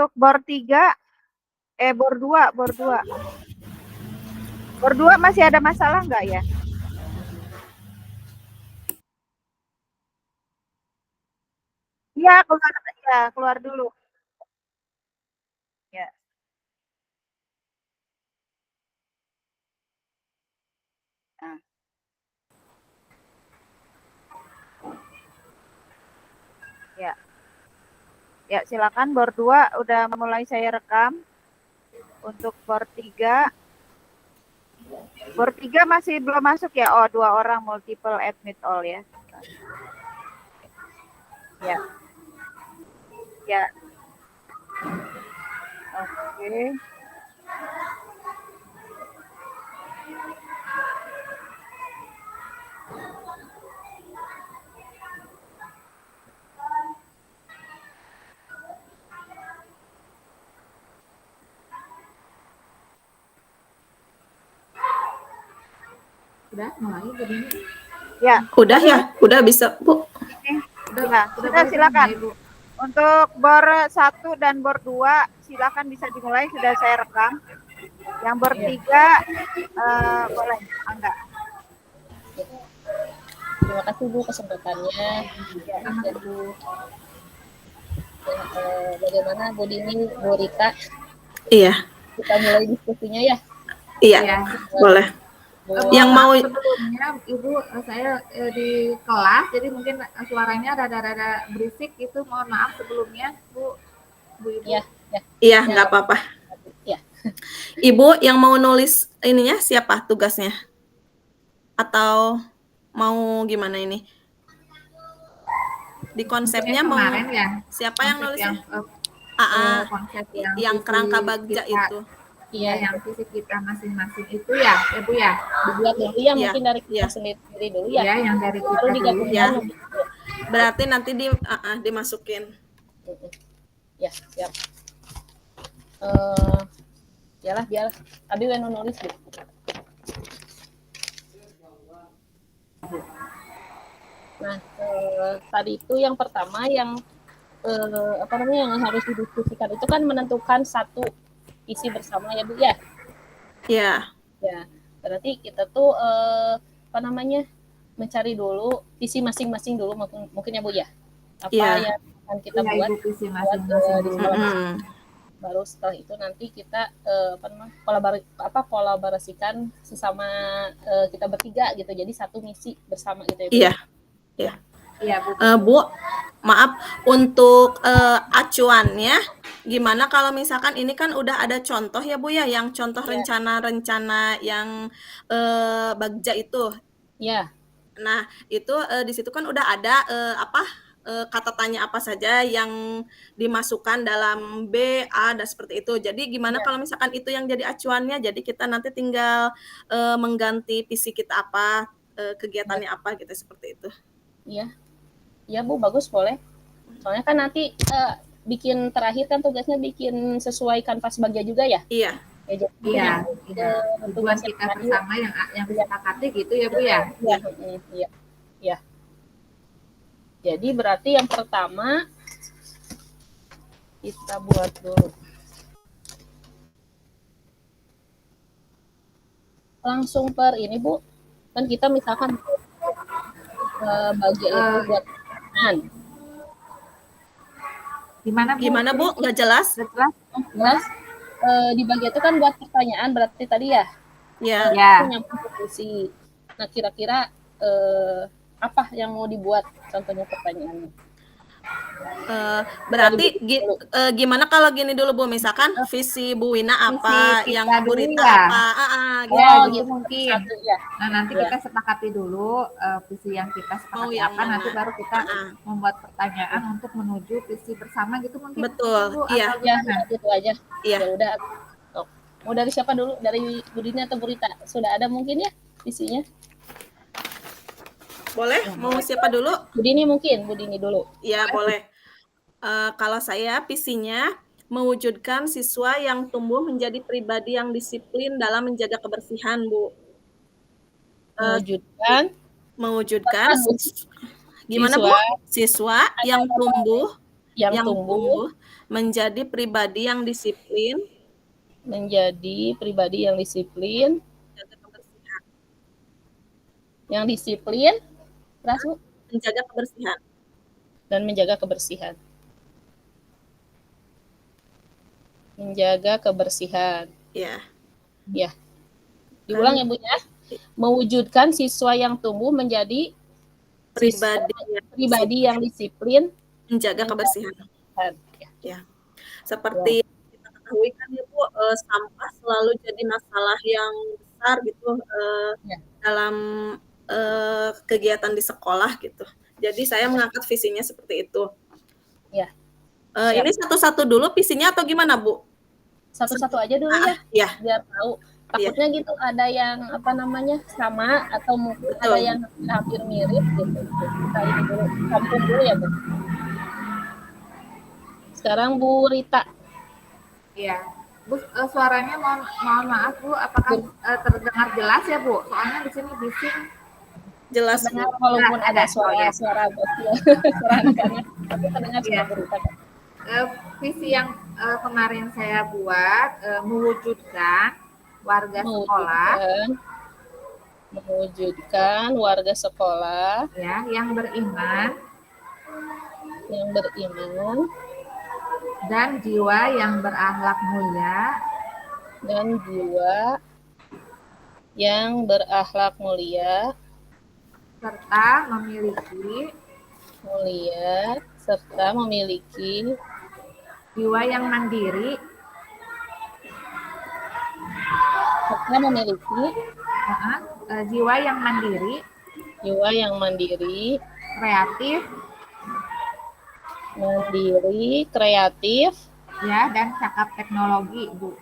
untuk bor 3, bor 2. Bor 2 masih ada masalah nggak ya? Iya, keluar dulu. Ya. Nah. Ya. Ya, silakan bor 2 udah mulai saya rekam. Untuk bor 3. Bor 3 masih belum masuk ya? Oh, 2 orang multiple admit all ya. Ya. Ya. Oke. Udah mulai jadinya. Ya. Udah ya? Udah bisa, Bu? Sudah silakan. Untuk bor 1 dan bor 2 silakan bisa dimulai, sudah saya rekam. Yang bor 3 boleh, enggak. Terima kasih Bu kesempatannya. Bagaimana Bu Dini, Bu Rita? Iya. Kita mulai diskusinya ya. Iya. Boleh. Yang mau sebelumnya Ibu, saya di kelas, jadi mungkin suaranya rada-rada berisik gitu. Mohon maaf sebelumnya, Bu Ibu. Iya, nggak apa-apa. Ya. Ibu yang mau nulis ininya siapa tugasnya? Atau mau gimana ini? Di konsepnya mau ya, siapa yang nulisnya? Konsep yang kerangka bagja itu. Iya, yang fisik kita masing-masing itu ya, Bu ya. Dibuat dulu ya, mungkin dari kita sendiri dulu ya. Iya, yang dari kita dulu ya. Berarti nanti dimasukin. Ya, siap. Yalah, biar Abi yang nulis gitu. Nah, tadi itu yang pertama yang yang harus didiskusikan itu kan menentukan satu isi bersama ya Bu ya. Iya. Ya, berarti kita tuh mencari dulu visi masing-masing dulu mungkin ya Bu ya. Apa yang akan kita buat visi masing-masing baru setelah itu nanti kita kolaborasikan sesama kita bertiga gitu. Jadi satu misi bersama gitu ya Bu. Iya. Iya, Bu, maaf untuk acuannya gimana kalau misalkan ini kan udah ada contoh ya Bu ya, yang contoh rencana-rencana yang bagja itu. Iya. Nah, itu di situ kan udah ada kata tanya apa saja yang dimasukkan dalam B, A, dan seperti itu. Jadi gimana kalau misalkan itu yang jadi acuannya, jadi kita nanti tinggal mengganti visi kita apa, kegiatannya apa gitu, seperti itu. Iya Bu, bagus boleh. Soalnya kan nanti bikin terakhir kan tugasnya bikin sesuai kanvas bagja juga ya. Iya. Iya. Tujuan kita bersama yang disepakati gitu ya Bu ya. Iya. Jadi berarti yang pertama kita buat dulu. Langsung per ini Bu. Kan kita misalkan bagja itu buat pertanyaan. Gimana Bu? Nggak jelas? Jelas. Di bagian itu kan buat pertanyaan berarti tadi ya. Iya. Nyambung posisi. Nah, kira-kira apa yang mau dibuat contohnya pertanyaannya? Berarti gimana kalau gini dulu Bu, misalkan visi Bu Wina apa, yang Bu Rita apa, gitu mungkin. Nah, nanti kita sepakati dulu visi yang kita sepakati apa, nanti baru kita membuat pertanyaan untuk menuju visi bersama gitu mungkin. Betul, iya. Gitu aja. Iya. Ya udah. Mau dari siapa dulu? Dari Bu Dini atau Bu Rita? Sudah ada mungkin ya visinya? Boleh, mau siapa dulu? Bu Dini mungkin, Bu Dini dulu. Iya, boleh. Kalau saya visinya mewujudkan siswa yang tumbuh menjadi pribadi yang disiplin dalam menjaga kebersihan, Bu. Mewujudkan gimana Bu? Siswa yang tumbuh menjadi pribadi yang disiplin, menjadi pribadi yang disiplin, menjaga kebersihan, terus Bu, menjaga kebersihan. dan menjaga kebersihan. Menjaga kebersihan. Ya. Ya, diulang ya Bu ya. Mewujudkan siswa yang tumbuh menjadi pribadi yang disiplin, menjaga kebersihan. Ya. Seperti kita ketahui kan ya Bu, sampah selalu jadi masalah yang besar gitu dalam kegiatan di sekolah gitu. Jadi saya mengangkat visinya seperti itu. Ya. Ini satu-satu dulu visinya atau gimana Bu? Satu-satu aja dulu ya, biar tahu. Takutnya gitu ada yang sama atau mungkin ada yang hampir mirip gitu. Kita ini dulu, campur dulu ya Bu. Sekarang Bu Rita. Iya. Bu, suaranya mohon maaf Bu, apakah terdengar jelas ya Bu? Soalnya di sini bising. Jelas Bu. Walaupun ada suara suara anak-anak, tapi terdengar suara Bu Rita. Visi yang kemarin saya buat mewujudkan warga sekolah ya yang beriman dan jiwa yang berakhlak mulia serta memiliki jiwa yang mandiri kreatif ya, dan cakap teknologi Bu.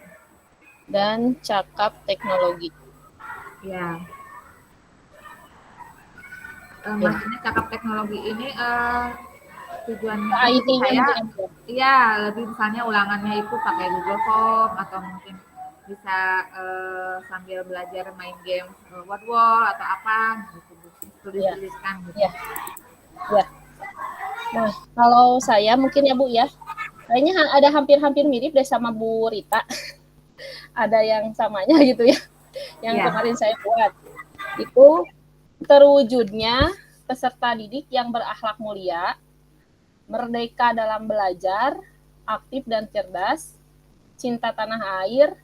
Ya. Maksudnya cakap teknologi ini tujuannya saya lebih misalnya ulangannya itu pakai Google Form atau mungkin bisa sambil belajar main game word atau apa gitu, tuliskan gitu. Ya. Nah, kalau saya mungkin ya Bu ya, kayaknya ada hampir-hampir mirip deh sama Bu Rita. Ada yang samanya gitu ya, yang kemarin saya buat. Itu terwujudnya peserta didik yang berakhlak mulia, merdeka dalam belajar, aktif dan cerdas, cinta tanah air,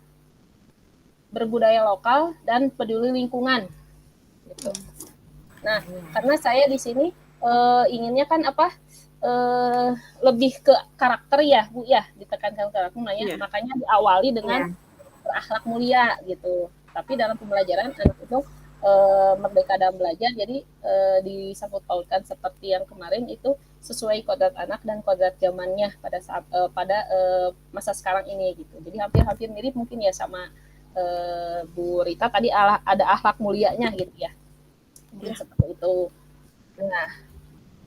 berbudaya lokal, dan peduli lingkungan. Gitu. Nah, karena saya di sini inginnya kan lebih ke karakter ya Bu ya, ditekankan karakter, makanya diawali dengan berakhlak mulia gitu. Tapi dalam pembelajaran anak itu merdeka dalam belajar, jadi disangkut pautkan seperti yang kemarin itu sesuai kodrat anak dan kodrat zamannya pada saat masa sekarang ini gitu. Jadi hampir mirip mungkin ya sama Bu Rita tadi, ada akhlak mulianya gitu ya. Mungkin seperti itu. Nah,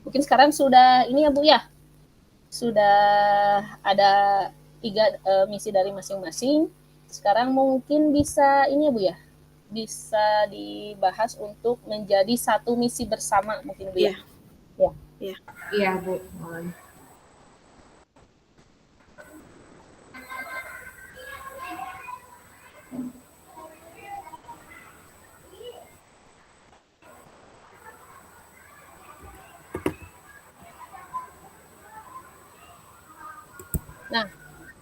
mungkin sekarang sudah ini ya Bu ya, sudah ada 3 misi dari masing-masing. Sekarang mungkin bisa ini ya Bu ya, bisa dibahas untuk menjadi satu misi bersama mungkin Bu ya. Iya Bu. Nah,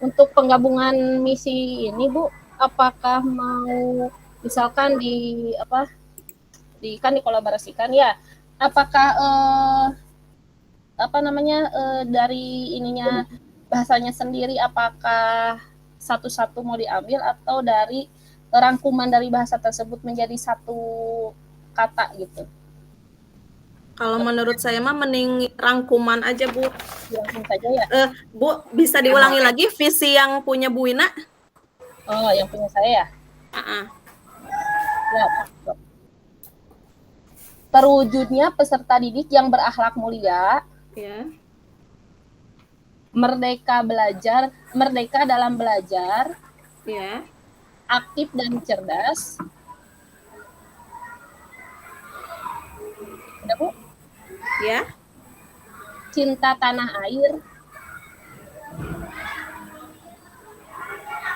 untuk penggabungan misi ini Bu, apakah mau misalkan dikolaborasikan ya? Apakah dari ininya bahasanya sendiri, apakah satu-satu mau diambil atau dari rangkuman dari bahasa tersebut menjadi satu kata gitu? Kalau menurut saya mah mending rangkuman aja Bu. Langsung saja ya. Bu, bisa diulangi lagi visi yang punya Bu Wina? Oh, yang punya saya ya? Ya. Terwujudnya peserta didik yang berakhlak mulia, merdeka dalam belajar, aktif dan cerdas. Udah Bu? Ya. Cinta tanah air,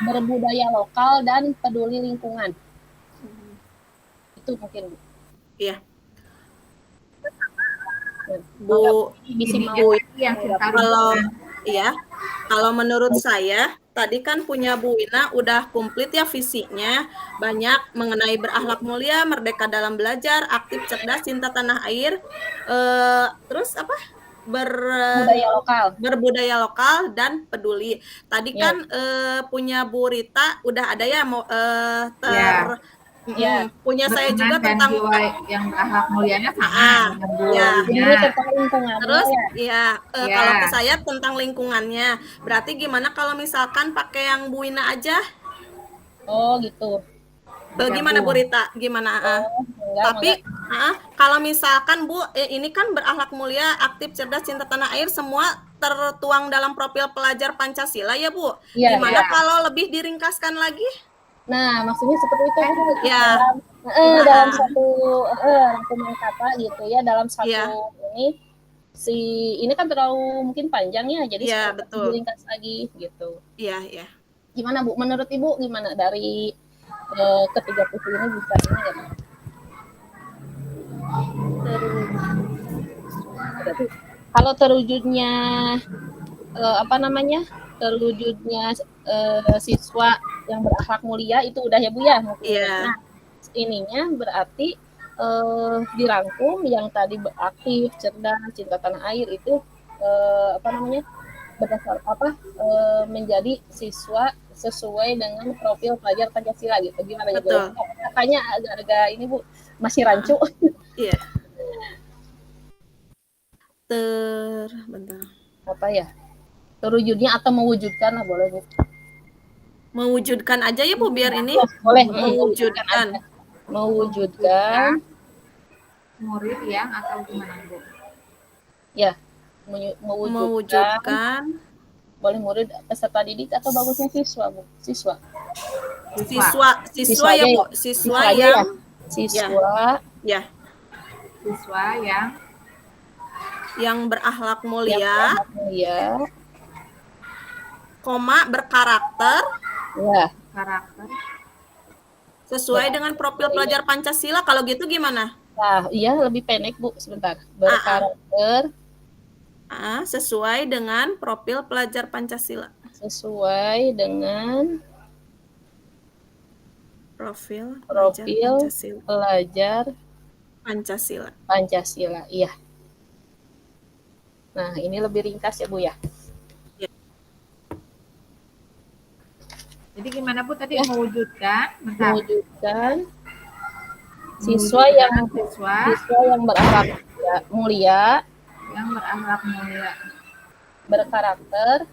berbudaya lokal dan peduli lingkungan. Itu mungkin Bu. Iya. Bu, Bu, kalau iya, kalau menurut saya tadi kan punya Bu Wina udah komplit ya visinya, banyak mengenai berakhlak mulia, merdeka dalam belajar, aktif, cerdas, cinta tanah air, terus apa? Berbudaya lokal dan peduli. Tadi kan punya Bu Rita udah ada ya mau punya saya juga tentang yang berakhlak mulianya sama dengan Bu. Terus kalau ke saya tentang lingkungannya. Berarti gimana kalau misalkan pakai yang Bu Wina aja? Oh, gitu. Gimana Bu Rita? Gimana? Tapi kalau misalkan Bu, ini kan berakhlak mulia, aktif, cerdas, cinta tanah air, semua tertuang dalam profil pelajar Pancasila ya Bu. Gimana kalau lebih diringkaskan lagi? Nah, maksudnya seperti itu Bu. Ya. Dalam satu rangkuman kata gitu ya, dalam satu ini kan terlalu mungkin panjang ya, jadi betul. diringkas lagi gitu. Iya. Gimana Bu? Menurut Ibu gimana dari ketiga visi ini bisa ini ya? Kalau terwujudnya terwujudnya siswa yang berakhlak mulia itu udah ya Bu ya mungkin. Nah, ininya berarti dirangkum yang tadi aktif, cerdas, cinta tanah air itu berdasar menjadi siswa sesuai dengan profil pelajar Pancasila gitu. Gimana ya Bu? Makanya agak-agak ini Bu masih rancu. Iya. Bentar. Apa ya? Terwujudnya atau mewujudkan lah boleh Bu. Mewujudkan aja ya Bu biar ini. Boleh mewujudkan. Mewujudkan murid yang atau gimana Bu? Ya. Mewujudkan boleh murid peserta didik atau bagusnya siswa Bu? Siswa ya Bu. Siswa yang berakhlak mulia, berkarakter, sesuai dengan profil pelajar Pancasila. Kalau gitu gimana? Nah, iya lebih pendek Bu, sebentar. Berkarakter sesuai dengan profil pelajar Pancasila. Sesuai dengan profil pelajar Pancasila. Iya. Nah, ini lebih ringkas ya Bu ya. Jadi gimana Bu tadi mewujudkan siswa yang berakhlak mulia, berkarakter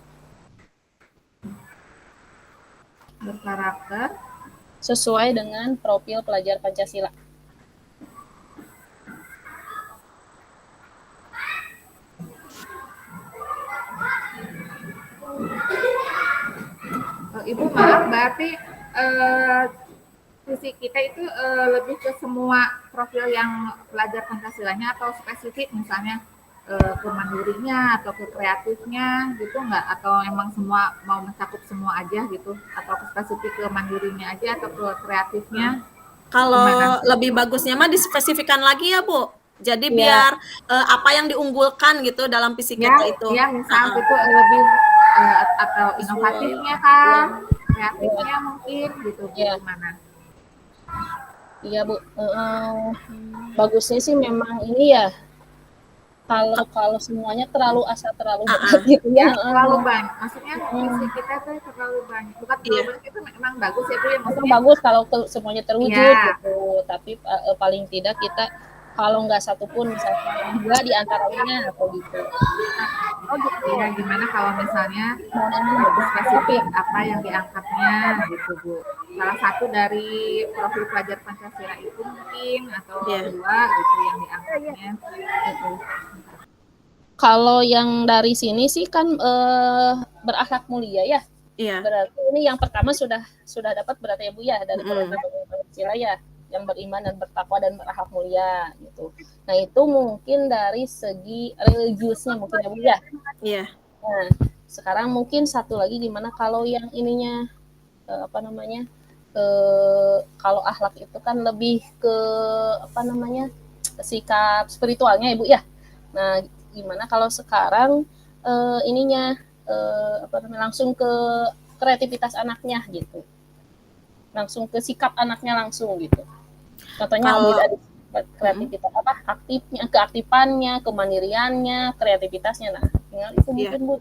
sesuai dengan profil pelajar Pancasila. Ibu maaf, berarti visi kita itu lebih ke semua profil yang pelajar Pancasilanya atau spesifik misalnya ke mandirinya atau ke kreatifnya gitu nggak? Atau emang semua mau mencakup semua aja gitu? Atau spesifik ke mandirinya aja atau ke kreatifnya? Kalau lebih bagusnya mah dispesifikan lagi ya Bu. Jadi biar apa yang diunggulkan gitu dalam visi kita itu. Ya, misal itu lebih atau inovatifnya kan, kreatifnya mungkin gitu. Gimana? Iya Bu, bagusnya sih memang ini ya. Kalau semuanya terlalu berat gitu ya. Terlalu banyak. Maksudnya visi kita tuh terlalu banyak. Bukan terlalu banyak itu memang bagus ya Bu ya. Maksudnya bagus kalau semuanya terwujud gitu. Tapi paling tidak kita kalau nggak satu pun misalkan 2 di antaranya atau gitu. Ya gimana kalau misalnya lebih spesifik apa yang diangkatnya gitu Bu. Salah satu dari profil pelajar Pancasila itu mungkin atau 2 gitu yang diangkatnya. Kalau yang dari sini sih kan berakhlak mulia ya. Iya. Berarti ini yang pertama sudah dapat berarti ya Bu ya dari Pancasila ya, yang beriman dan bertakwa dan berakhlak mulia gitu. Nah, itu mungkin dari segi religiusnya mungkin ya Bu ya. Iya. Nah, sekarang mungkin satu lagi gimana kalau yang ininya apa namanya, kalau akhlak itu kan lebih ke apa namanya, sikap spiritualnya Ibu ya. Nah, gimana kalau sekarang ininya apa namanya, langsung ke kreativitas anaknya gitu. Langsung ke sikap anaknya langsung gitu. Contohnya Kalau dari kreativitas apa, aktifnya, keaktifannya, kemandiriannya, kreativitasnya. Nah, tinggal itu mungkin Bu.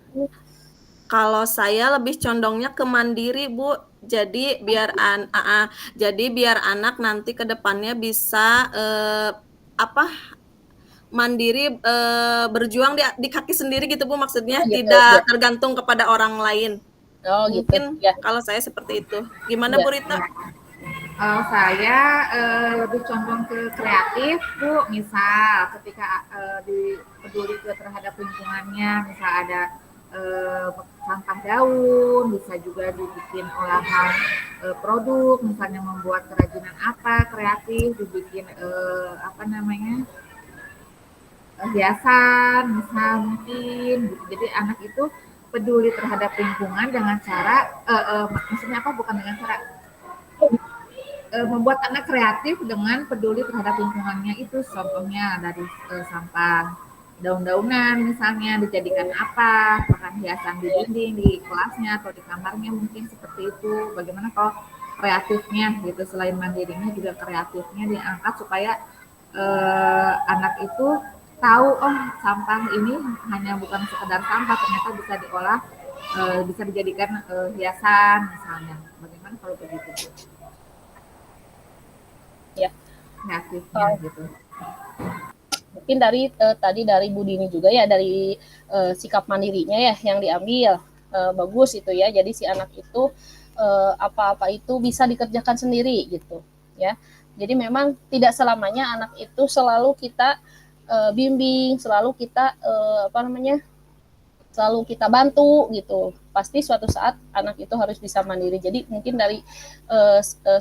Kalau saya lebih condongnya ke mandiri, Bu. Jadi biar anak nanti ke depannya bisa apa mandiri, berjuang di kaki sendiri gitu, Bu, maksudnya Gitu, tidak ya. tergantung kepada orang lain. Oh gitu. Mungkin Ya. kalau saya seperti itu. Gimana Ya. Bu Rita? Saya lebih condong ke kreatif, Bu. Misal ketika peduli terhadap lingkungannya, misal ada sampah daun, bisa juga dibikin olahan produk, misalnya membuat kerajinan apa, kreatif, dibikin apa namanya, hiasan, misal mungkin. Gitu. Jadi anak itu peduli terhadap lingkungan dengan cara, maksudnya apa? Bukan dengan cara membuat anak kreatif dengan peduli terhadap lingkungannya itu, contohnya dari sampah daun-daunan misalnya dijadikan apa, bahkan hiasan di dinding di kelasnya atau di kamarnya, mungkin seperti itu. Bagaimana kalau kreatifnya gitu, selain mandirinya juga kreatifnya diangkat supaya anak itu tahu, oh sampah ini hanya bukan sekedar sampah, ternyata bisa diolah, bisa dijadikan hiasan misalnya. Bagaimana kalau begitu? Ya. Kreatifnya gitu. Mungkin dari tadi dari Bu Dini juga ya, dari sikap mandirinya ya yang diambil bagus itu ya. Jadi si anak itu apa-apa itu bisa dikerjakan sendiri gitu ya. Jadi memang tidak selamanya anak itu selalu kita bimbing, selalu kita apa namanya, selalu kita bantu gitu. Pasti suatu saat anak itu harus bisa mandiri. Jadi mungkin dari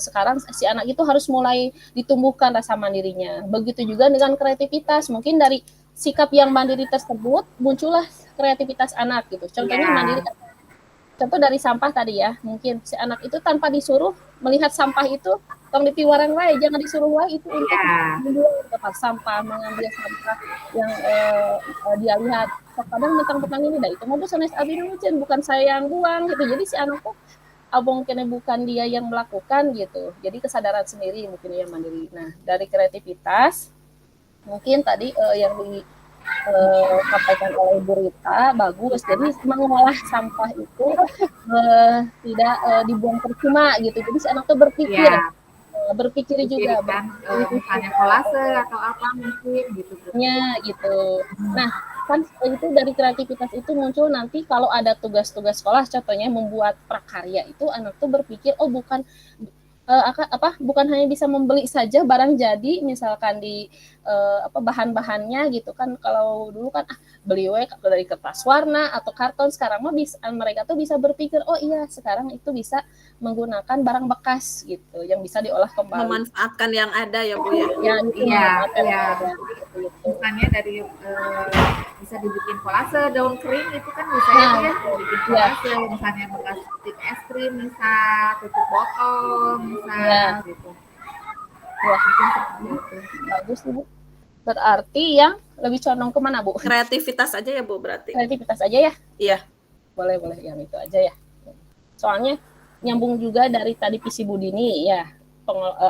sekarang si anak itu harus mulai ditumbuhkan rasa mandirinya. Begitu juga dengan kreativitas. Mungkin dari sikap yang mandiri tersebut muncullah kreativitas anak gitu. Contohnya mandiri. Contoh dari sampah tadi ya. Mungkin si anak itu tanpa disuruh melihat sampah itu, tong dipiwaran wae, jangan disuruh wae itu untuk membuang tempat sampah, mengambil sampah yang dia lihat. Kadang mentang-mentang ini dah itu mau sanes abi nucen, bukan saya yang buang gitu. Jadi si anak tuh abong kene bukan dia yang melakukan gitu. Jadi kesadaran sendiri mungkin yang mandiri. Nah, dari kreativitas mungkin tadi yang disampaikan oleh Bu Rita bagus. Jadi mengolah sampah itu tidak dibuang percuma gitu. Jadi si anak tuh berpikir, berpikir juga kan, misalnya kolase atau apa mungkin gitu. Ya gitu. Nah, kan itu dari kreativitas itu muncul nanti kalau ada tugas-tugas sekolah, contohnya membuat prakarya, itu anak tuh berpikir, oh bukan bukan hanya bisa membeli saja barang jadi, misalkan di apa bahan-bahannya gitu kan. Kalau dulu kan beli dari kertas warna atau karton, sekarang mah bisa, mereka tuh bisa berpikir, oh iya sekarang itu bisa menggunakan barang bekas gitu yang bisa diolah kembali. Memanfaatkan yang ada ya Bu ya. Iya. Misalnya dari bisa dibikin kolase daun kering itu kan bisa ya dibikin kolase, misalnya bekas tip es krim, misal tutup botol, misal gitu. Bagus Bu. Berarti yang lebih condong kemana Bu? Kreativitas aja ya Bu berarti. Kreativitas aja ya? Iya. Boleh yang itu aja ya. Soalnya nyambung juga dari tadi visi Bu Dini ya,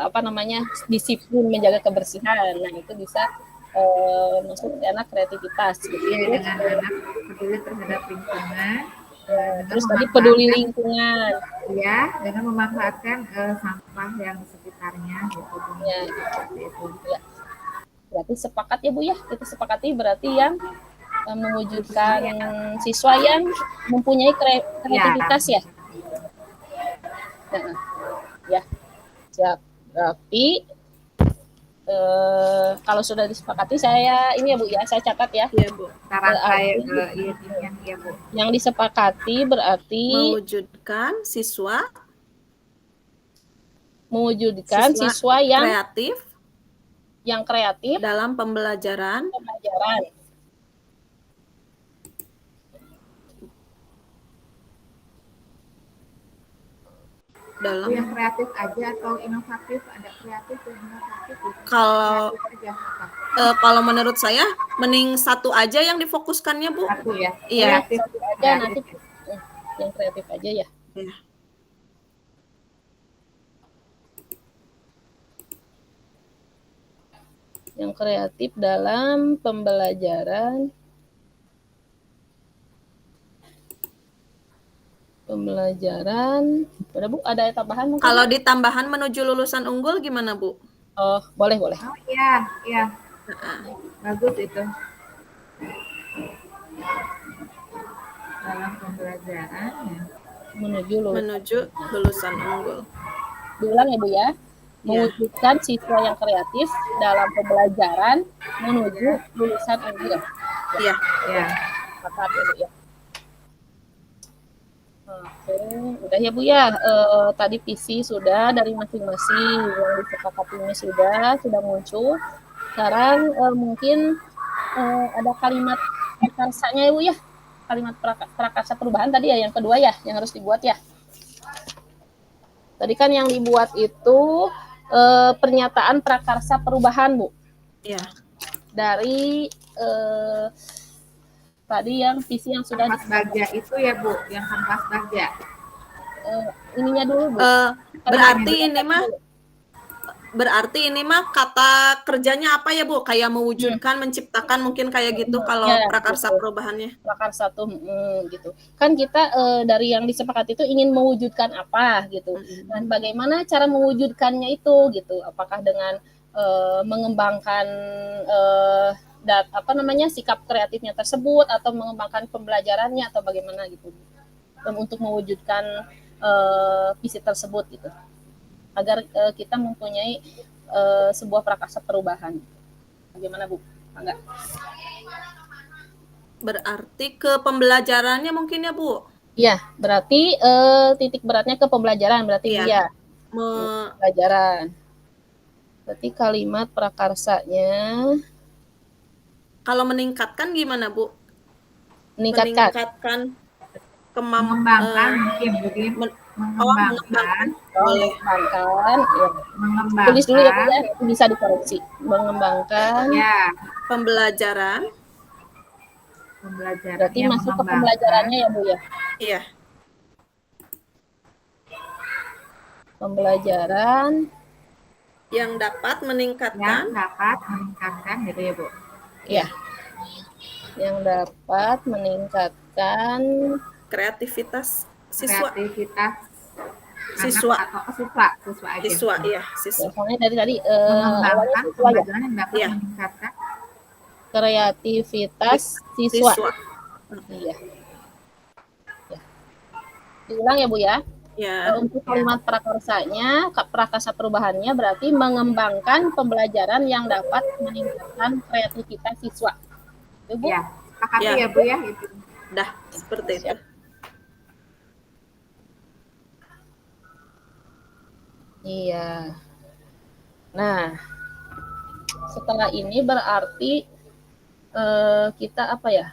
apa namanya, disiplin menjaga kebersihan. Nah itu bisa masuk ke anak kreativitas gitu. Iya, dengan anak peduli terhadap lingkungan. Terus tadi peduli lingkungan. Ya, dengan memanfaatkan sampah yang di sekitarnya gitu. Ya, gitu. Ya. Berarti sepakat ya Bu ya, kita sepakati berarti yang mewujudkan siswa yang mempunyai kreativitas ya. Nah, ya, siap. Berarti kalau sudah disepakati, saya ini ya Bu ya, saya catat ya. Iya Bu. Iya Bu. Yang disepakati berarti mewujudkan siswa yang kreatif dalam pembelajaran. dalam Yang kreatif aja atau inovatif? Ada kreatif dan inovatif gitu. kalau Kreatif aja. Apa? kalau menurut saya mending satu aja yang difokuskannya, Bu. Satu ya. Iya. Kreatif Satu aja kreatif. nanti yang kreatif aja ya. Iya. Yang kreatif dalam pembelajaran udah Bu, ada tambahan mungkin? Kalau di tambahan menuju lulusan unggul gimana, Bu? Oh, boleh. Oh iya, iya. Heeh. Bagus itu. Dalam pembelajaran ya. Menuju lulusan unggul. Diulang ya Bu ya. Mewujudkan siswa yang kreatif dalam pembelajaran menuju lulusan unggul. Iya. Ya. Sepakat ya Bu ya. Oke, udah ya Bu ya. Tadi visi sudah dari masing-masing, yang disepakatinya sudah muncul. Sekarang mungkin ada kalimat prakarsanya ya Bu ya. Kalimat prakarsa perubahan tadi ya, yang kedua ya, yang harus dibuat ya. Tadi kan yang dibuat itu pernyataan prakarsa perubahan Bu. Iya. Dari tadi yang visi yang sudah Kanvas baja itu ya Bu, yang kanvas baja. ininya dulu Bu. Berarti ini mah kata kerjanya apa ya Bu? Kayak mewujudkan, menciptakan mungkin kayak gitu kalau Ya, prakarsa gitu. perubahannya. Prakarsa tuh gitu. Kan kita dari yang disepakati itu ingin mewujudkan apa gitu. Dan bagaimana cara mewujudkannya itu gitu. Apakah dengan mengembangkan sikap kreatifnya tersebut atau mengembangkan pembelajarannya atau bagaimana gitu. Dan untuk mewujudkan visi tersebut gitu. Agar kita mempunyai sebuah prakarsa perubahan. Bagaimana Bu? Enggak? Berarti ke pembelajarannya mungkin ya Bu? Iya, berarti titik beratnya ke pembelajaran berarti Iya. ya. Pembelajaran. Berarti kalimat prakarsanya kalau gimana Bu? meningkatkan Mengembangkan mungkin jadi mengembangkan. Boleh. Ya. Tulis dulu ya Bu ya, bisa dikoreksi. Mengembangkan. Ya. Pembelajaran. Berarti masuk ke pembelajarannya ya Bu ya. Iya. Pembelajaran yang dapat meningkatkan gitu ya Bu. Iya. Yang dapat meningkatkan kreativitas siswa. Siswa. Iya, Ya, siswa. soalnya dari tadi mengembangkan pembelajaran yang dapat meningkatkan kreativitas siswa. Iya. Ya. Diulang ya Bu ya. Ya. Untuk kalimat prakarsanya, prakarsa perubahannya berarti mengembangkan pembelajaran yang dapat meningkatkan kreativitas siswa. Itu Bu? Ya, ya Bu ya itu. Dah, seperti itu. Iya. Nah, setelah ini berarti kita apa ya?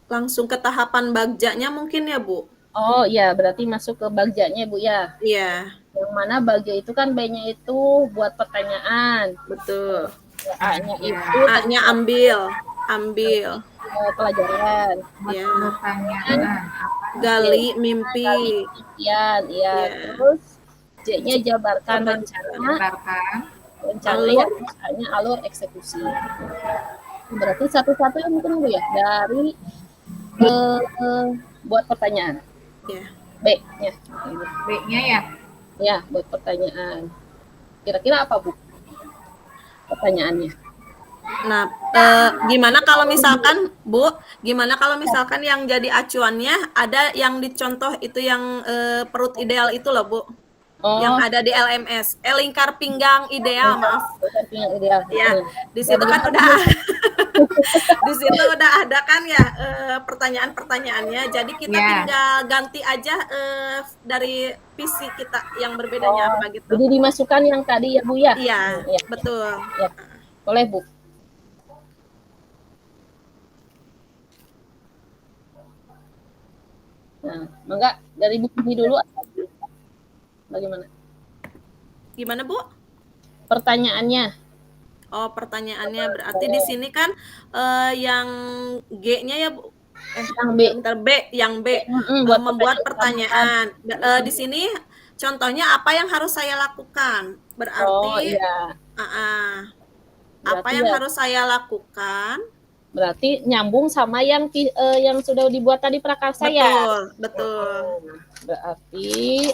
Langsung ke tahapan bagjanya mungkin ya Bu? Oh iya, berarti masuk ke bagjanya Bu ya? Iya. Yang mana bagja itu kan B-nya itu buat pertanyaan. Betul. A-nya itu A-nya ambil pelajaran. Ya. Pertanyaan. Gali mimpi. Ya. Terus J-nya jabarkan rencana. Rencana A-nya alur eksekusi. Berarti satu-satu yang mungkin Bu ya dari buat pertanyaan. Ya. B-nya. B-nya ya. Ya, buat pertanyaan. Kira-kira apa Bu? Pertanyaannya. Nah, gimana kalau misalkan yang jadi acuannya ada yang dicontoh itu yang perut ideal itu loh Bu? Yang ada di LMS, lingkar pinggang ideal, maaf. Lingkar pinggang ideal. Ya, di situ kan udah ada kan ya pertanyaan-pertanyaannya. Jadi kita tinggal ganti aja dari visi kita yang berbedanya apa gitu. Jadi dimasukkan yang tadi ya Bu ya? Iya, betul. Ya. Boleh Bu. Nah, enggak dari buku ini dulu. Bagaimana? Gimana, Bu? Pertanyaannya. Oh, pertanyaannya berarti di sini kan yang G-nya ya, Bu. Yang B. Bentar, yang B Buat membuat pertanyaan. pertanyaan. Di sini contohnya apa yang harus saya lakukan? Oh Berarti iya. apa Berarti yang ya, harus saya lakukan? berarti nyambung sama yang sudah dibuat tadi prakarsa ya. Betul. Berarti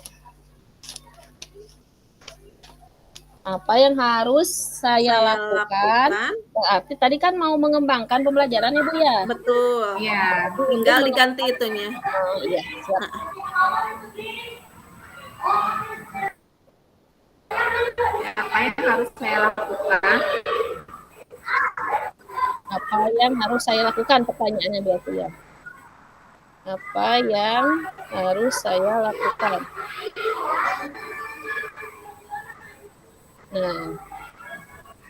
apa yang harus saya lakukan? Berarti tadi kan mau mengembangkan pembelajaran ya Bu ya. Betul. Iya. Tinggal diganti itunya. Oh iya, siap. Apa yang harus saya lakukan? Apa yang harus saya lakukan? Pertanyaannya berarti ya. Apa yang harus saya lakukan? Nah,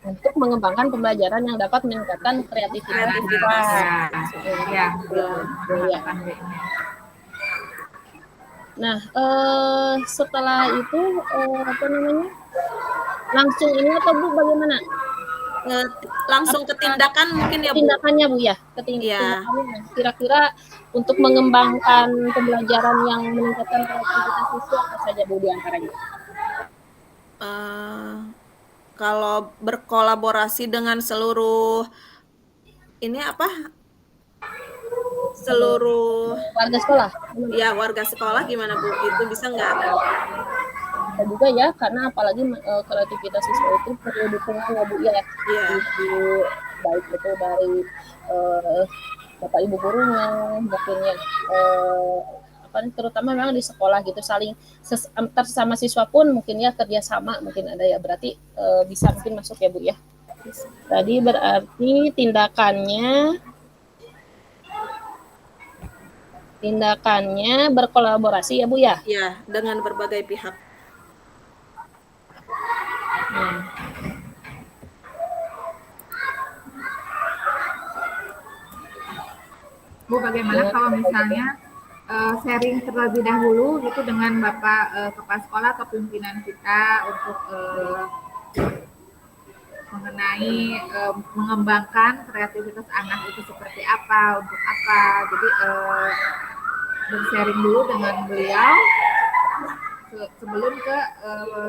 untuk mengembangkan pembelajaran yang dapat meningkatkan kreativitas. Ya. Nah, setelah itu apa namanya? Langsung ini atau Bu bagaimana? Langsung ke tindakan mungkin ya Bu. Tindakannya Bu ya, tindakannya. Kira-kira untuk mengembangkan pembelajaran yang meningkatkan kreativitas siswa apa saja Bu di antaranya? Kalau berkolaborasi dengan seluruh seluruh warga sekolah. Ya, warga sekolah gimana Bu? Itu bisa nggak? Bisa juga ya, karena apalagi kreativitas siswa itu perlu dukungan ya Bu ya. Itu baik itu dari Bapak Ibu gurunya, mungkin ya terutama memang di sekolah gitu saling antar sama siswa pun mungkin ya kerjasama mungkin ada ya, berarti bisa mungkin masuk ya Bu ya. Tadi berarti tindakannya berkolaborasi ya Bu ya? Iya, dengan berbagai pihak. Bu, bagaimana kalau misalnya sharing terlebih dahulu gitu dengan Bapak Kepala Sekolah atau pimpinan kita untuk mengenai mengembangkan kreativitas anak itu seperti apa, untuk apa. Jadi bersharing dulu dengan beliau sebelum ke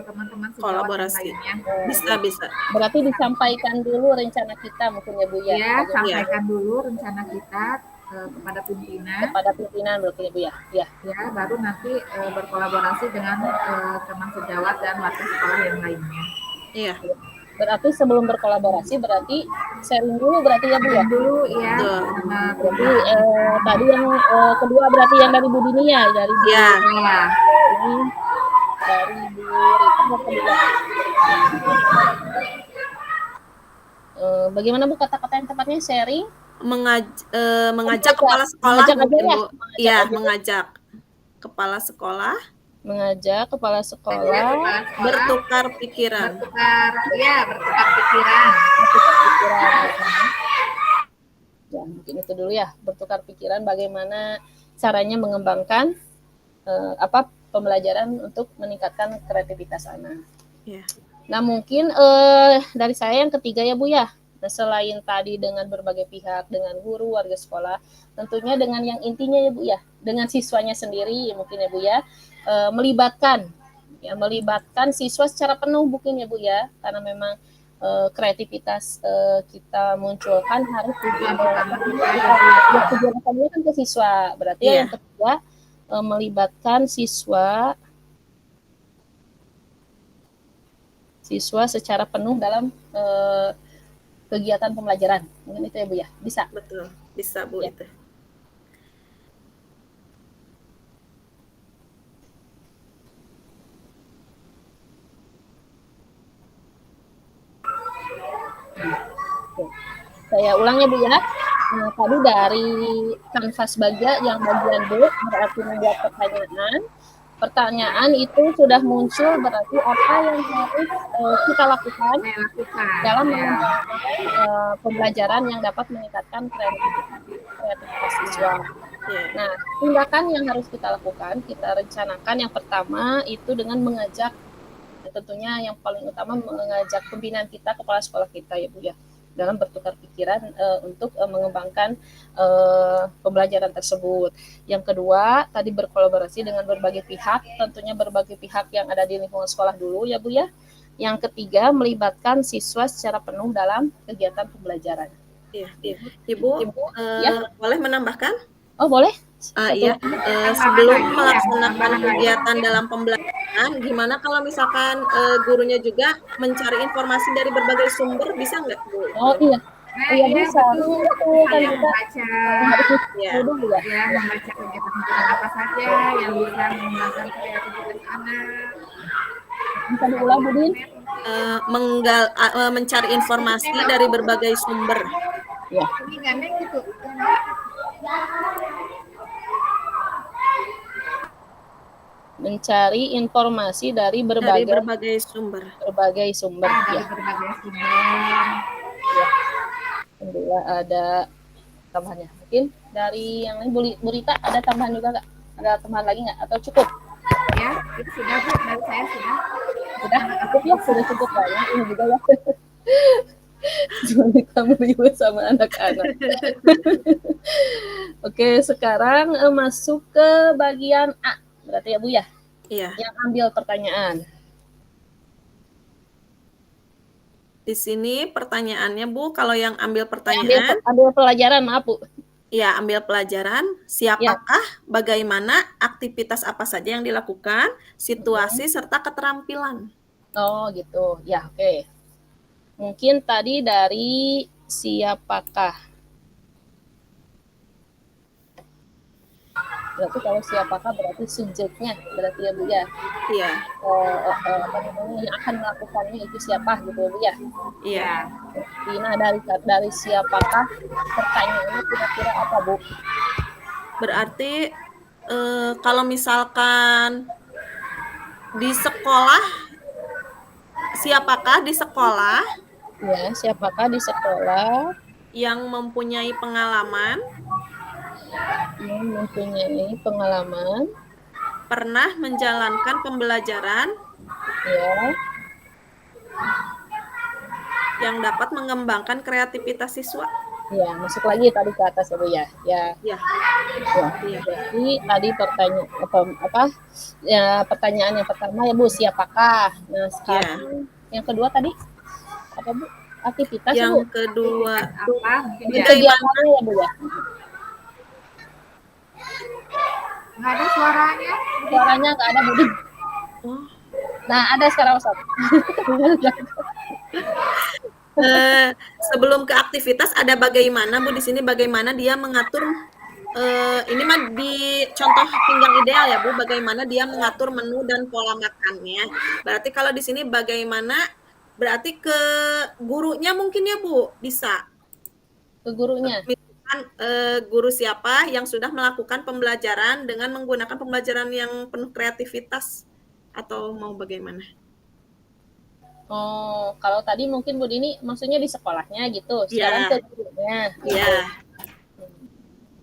teman-teman kolaborasi lainnya. Bisa. Berarti disampaikan dulu rencana kita mungkin ya Bu ya. Iya, sampaikan dulu rencana kita kepada pimpinan. Berarti Bu ya. Ya, baru nanti berkolaborasi dengan teman sejawat dan warga sekolah yang lainnya. Iya. Berarti sebelum berkolaborasi berarti sharing dulu berarti ya Bu ya. Dulu ya. Berarti tadi yang kedua berarti yang dari Bu Dini ya, dari Bu. Iya. Ini dari Bu Rita kedua. Bagaimana Bu kata-kata yang tepatnya sharing? Mengajak kepala sekolah mungkin Bu. Iya, mengajak kepala sekolah. Mengajak kepala sekolah bertukar pikiran. Bertukar pikiran. Ya, mungkin itu dulu ya, bertukar pikiran bagaimana caranya mengembangkan pembelajaran untuk meningkatkan kreativitas anak. Ya. Nah, mungkin dari saya yang ketiga ya Bu ya. Nah, selain tadi dengan berbagai pihak, dengan guru, warga sekolah, tentunya dengan yang intinya ya Bu ya, dengan siswanya sendiri mungkin ya Bu ya, melibatkan siswa secara penuh mungkin ya Bu ya, karena memang kreativitas kita munculkan harus tujuan utamanya kan ke siswa, berarti yang ketiga melibatkan siswa secara penuh dalam kegiatan pembelajaran. Mungkin itu ya Bu ya. Bisa? Betul. Bisa Bu ya. Itu. Saya ulang ya Bu ya. Nah, tadi dari kanvas baja yang bagian B berarti membuat pertanyaan. Pertanyaan itu sudah muncul berarti apa yang harus kita lakukan dalam pembelajaran yang dapat meningkatkan kreativitas siswa. Nah, tindakan yang harus kita lakukan, kita rencanakan yang pertama itu dengan mengajak, tentunya yang paling utama mengajak pembinaan kita, kepala sekolah kita ya Bu ya, dalam bertukar pikiran untuk mengembangkan pembelajaran tersebut. Yang kedua, tadi berkolaborasi dengan berbagai pihak, tentunya berbagai pihak yang ada di lingkungan sekolah dulu ya Bu ya. Yang ketiga, melibatkan siswa secara penuh dalam kegiatan pembelajaran. Iya. Ibu, ya? Boleh menambahkan? Oh boleh. Iya, sebelum melaksanakan kegiatan dalam pembelajaran, gimana kalau misalkan gurunya juga mencari informasi dari berbagai sumber, bisa nggak Bu? Oh iya. Iya bisa. Itu Kan kita kita membaca, dulu ya. ya, membaca kegiatan apa saja yang bisa mengembangkan kreativitas anak. Bisa diulang Bu Din? Mencari informasi dari berbagai sumber. Ya. Ini gandeng gitu. Mencari informasi dari berbagai sumber. Berbagai sumber. Dari Ya. berbagai sumber. Ya. Alhamdulillah ada tambahannya. Mungkin dari yang lain Bu Rita ada tambahan juga nggak? Ada tambahan lagi nggak? Atau cukup? Ya, itu sudah Bu, dari saya sudah. Sudah cukup ya, sudah cukup lah ya. Ini juga ya. Wanita meribut sama anak-anak. Oke, sekarang masuk ke bagian A. Berarti ya Bu ya? Iya. Yang ambil pertanyaan. Di sini pertanyaannya Bu, kalau yang ambil pertanyaan. Ambil pelajaran, maaf Bu. Ya, ambil pelajaran, siapakah, bagaimana, aktivitas apa saja yang dilakukan, situasi, serta keterampilan. Oh gitu, ya oke. Mungkin tadi dari siapakah. Berarti kalau siapakah berarti subjeknya, berarti ya Bu ya. Iya. Apa namanya yang akan melakukannya itu siapa gitu ya Bu ya. Iya. Nah dari siapakah pertanyaannya kira-kira apa Bu? Berarti kalau misalkan di sekolah, siapakah di sekolah? Ya, siapakah di sekolah yang mempunyai pengalaman? Yang mempunyai pengalaman. Pernah menjalankan pembelajaran? Ya. Yang dapat mengembangkan kreativitas siswa? Ya, masuk lagi tadi ke atas ya Bu ya. Ya. Ya. Jadi tadi pertanyaan yang pertama ya Bu, siapakah? Nah, sekarang yang kedua tadi apa Bu? Aktivitas yang Bu. Kedua apa? Kegiatannya ya Bu ya. Nggak ada suaranya. Suaranya nggak ada Bu. Nah, ada sekarang Ustaz. Sebelum ke aktivitas ada bagaimana Bu di sini, bagaimana dia mengatur ini mah di contoh pinggang ideal ya Bu, bagaimana dia mengatur menu dan pola makannya. Berarti kalau di sini bagaimana, berarti ke gurunya mungkin ya Bu, bisa ke gurunya. Misalkan guru siapa yang sudah melakukan pembelajaran dengan menggunakan pembelajaran yang penuh kreativitas, atau mau bagaimana? Oh, kalau tadi mungkin Bu Dini maksudnya di sekolahnya gitu. Sekarang ke gurunya. Iya.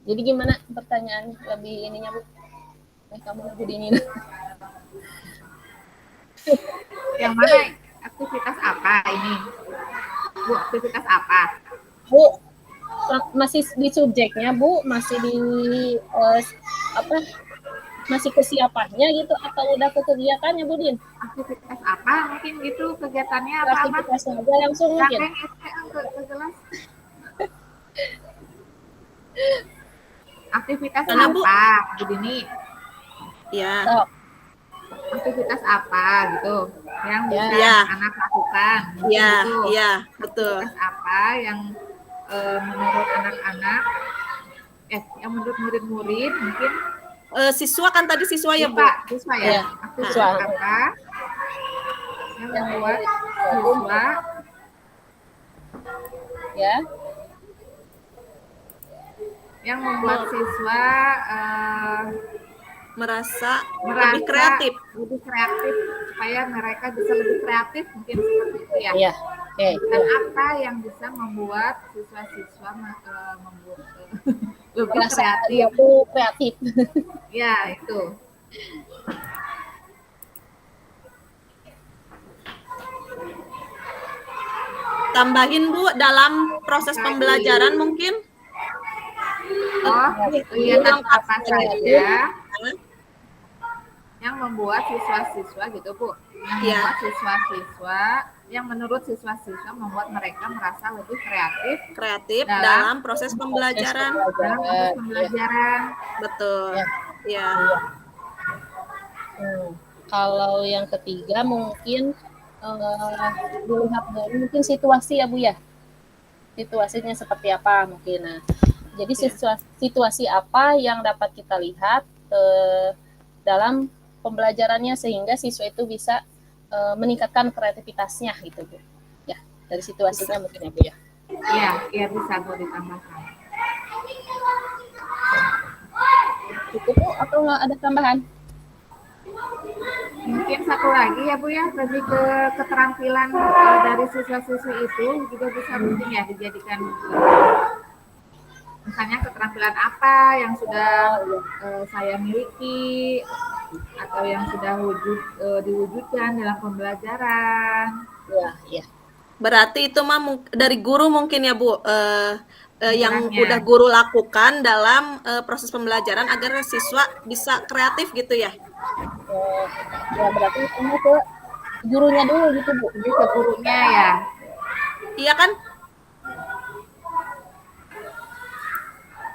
Jadi gimana pertanyaannya lebih ininya Bu? Kamu Bu Dini. Yang mana aktivitas apa ini? Bu, aktivitas apa? Bu, masih di subjeknya Bu, masih di masih ke siapanya gitu atau udah ke kegiatannya Bu Din? Aktivitas apa mungkin gitu kegiatannya apa? Aktivitasnya aja langsung mungkin. Aktivitas apa Bu Dini? Ya. Aktivitas apa gitu yang bisa anak lakukan? Iya, gitu. Iya, betul. Aktivitas apa yang menurut anak-anak, yang menurut murid-murid mungkin? Siswa kan tadi siswa ya Bu? Siswa ya. Aktivitas apa yang membuat siswa ya? Yang membuat siswa merasa lebih kreatif supaya mereka bisa lebih kreatif mungkin seperti itu ya. Iya. Dan apa yang bisa membuat siswa-siswa lebih merasa kreatif. dia tuh kreatif. Ya, itu. Tambahin Bu dalam proses pembelajaran mungkin. Oh, kegiatan apa saja yang membuat siswa-siswa gitu Bu, yang Iya. membuat siswa-siswa, yang menurut siswa-siswa membuat mereka merasa lebih kreatif dalam proses pembelajaran. dalam proses pembelajaran. Betul. Ya. Kalau yang ketiga mungkin dilihat dari mungkin situasi ya Bu ya. Situasinya seperti apa mungkin. Nah, jadi situasi apa yang dapat kita lihat dalam pembelajarannya sehingga siswa itu bisa meningkatkan kreativitasnya gitu Bu. Ya, dari situasinya mungkin ya Bu ya. Iya, iya bisa Bu ditambahkan. Cukup Bu atau nggak ada tambahan? Mungkin satu lagi ya Bu ya, lebih ke keterampilan dari siswa-siswi itu juga bisa penting ya dijadikan. Misalnya keterampilan apa yang sudah saya miliki atau yang sudah diwujudkan dalam pembelajaran. Ya. Berarti itu mah dari guru mungkin ya Bu, yang udah guru lakukan dalam proses pembelajaran agar siswa bisa kreatif gitu ya. Ya berarti ini ke gurunya dulu gitu Bu. Jadi ke gurunya ya. Iya kan?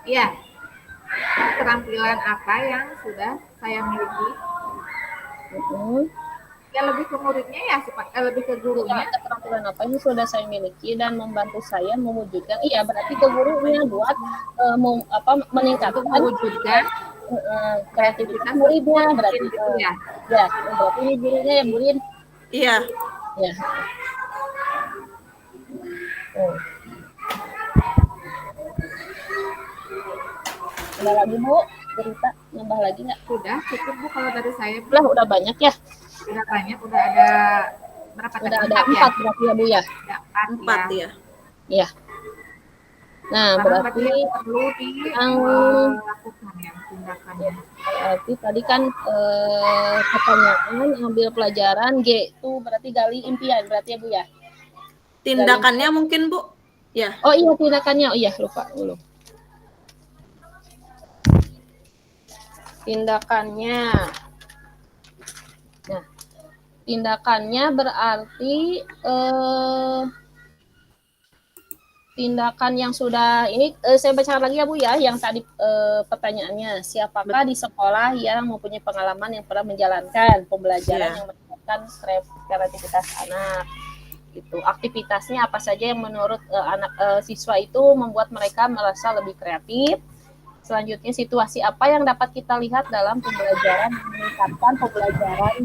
Iya. Keterampilan apa yang sudah saya miliki? Ya lebih ke muridnya ya, lebih ke gurunya. Keterampilan apa yang sudah saya miliki dan membantu saya mewujudkan. Iya berarti ke gurunya buat meningkatkan mewujudkan kreativitas muridnya berarti gitu ya. Ya, berarti ini gurunya ya Burin. Iya. Ya. Ada lagi Bu, cerita nambah lagi nggak? Sudah cukup Bu kalau dari saya. Udah banyak ya. Udah banyak, udah ada berapa? Udah ada 4 berarti ya Bu ya. Empat ya. Iya. Nah, berarti perlu dilakukan ya tindakannya. Berarti tadi kan pertanyaan ambil pelajaran G itu berarti gali impian berarti ya Bu ya. Tindakannya mungkin Bu. Ya. Oh iya tindakannya. Oh iya lupa dulu. Tindakannya. Nah, tindakannya berarti tindakan yang sudah ini saya bacakan lagi ya Bu ya yang tadi pertanyaannya siapakah di sekolah yang mempunyai pengalaman yang pernah menjalankan pembelajaran yang meningkatkan kreativitas anak gitu aktivitasnya apa saja yang menurut siswa itu membuat mereka merasa lebih kreatif. Selanjutnya situasi apa yang dapat kita lihat dalam pembelajaran meningkatkan pembelajaran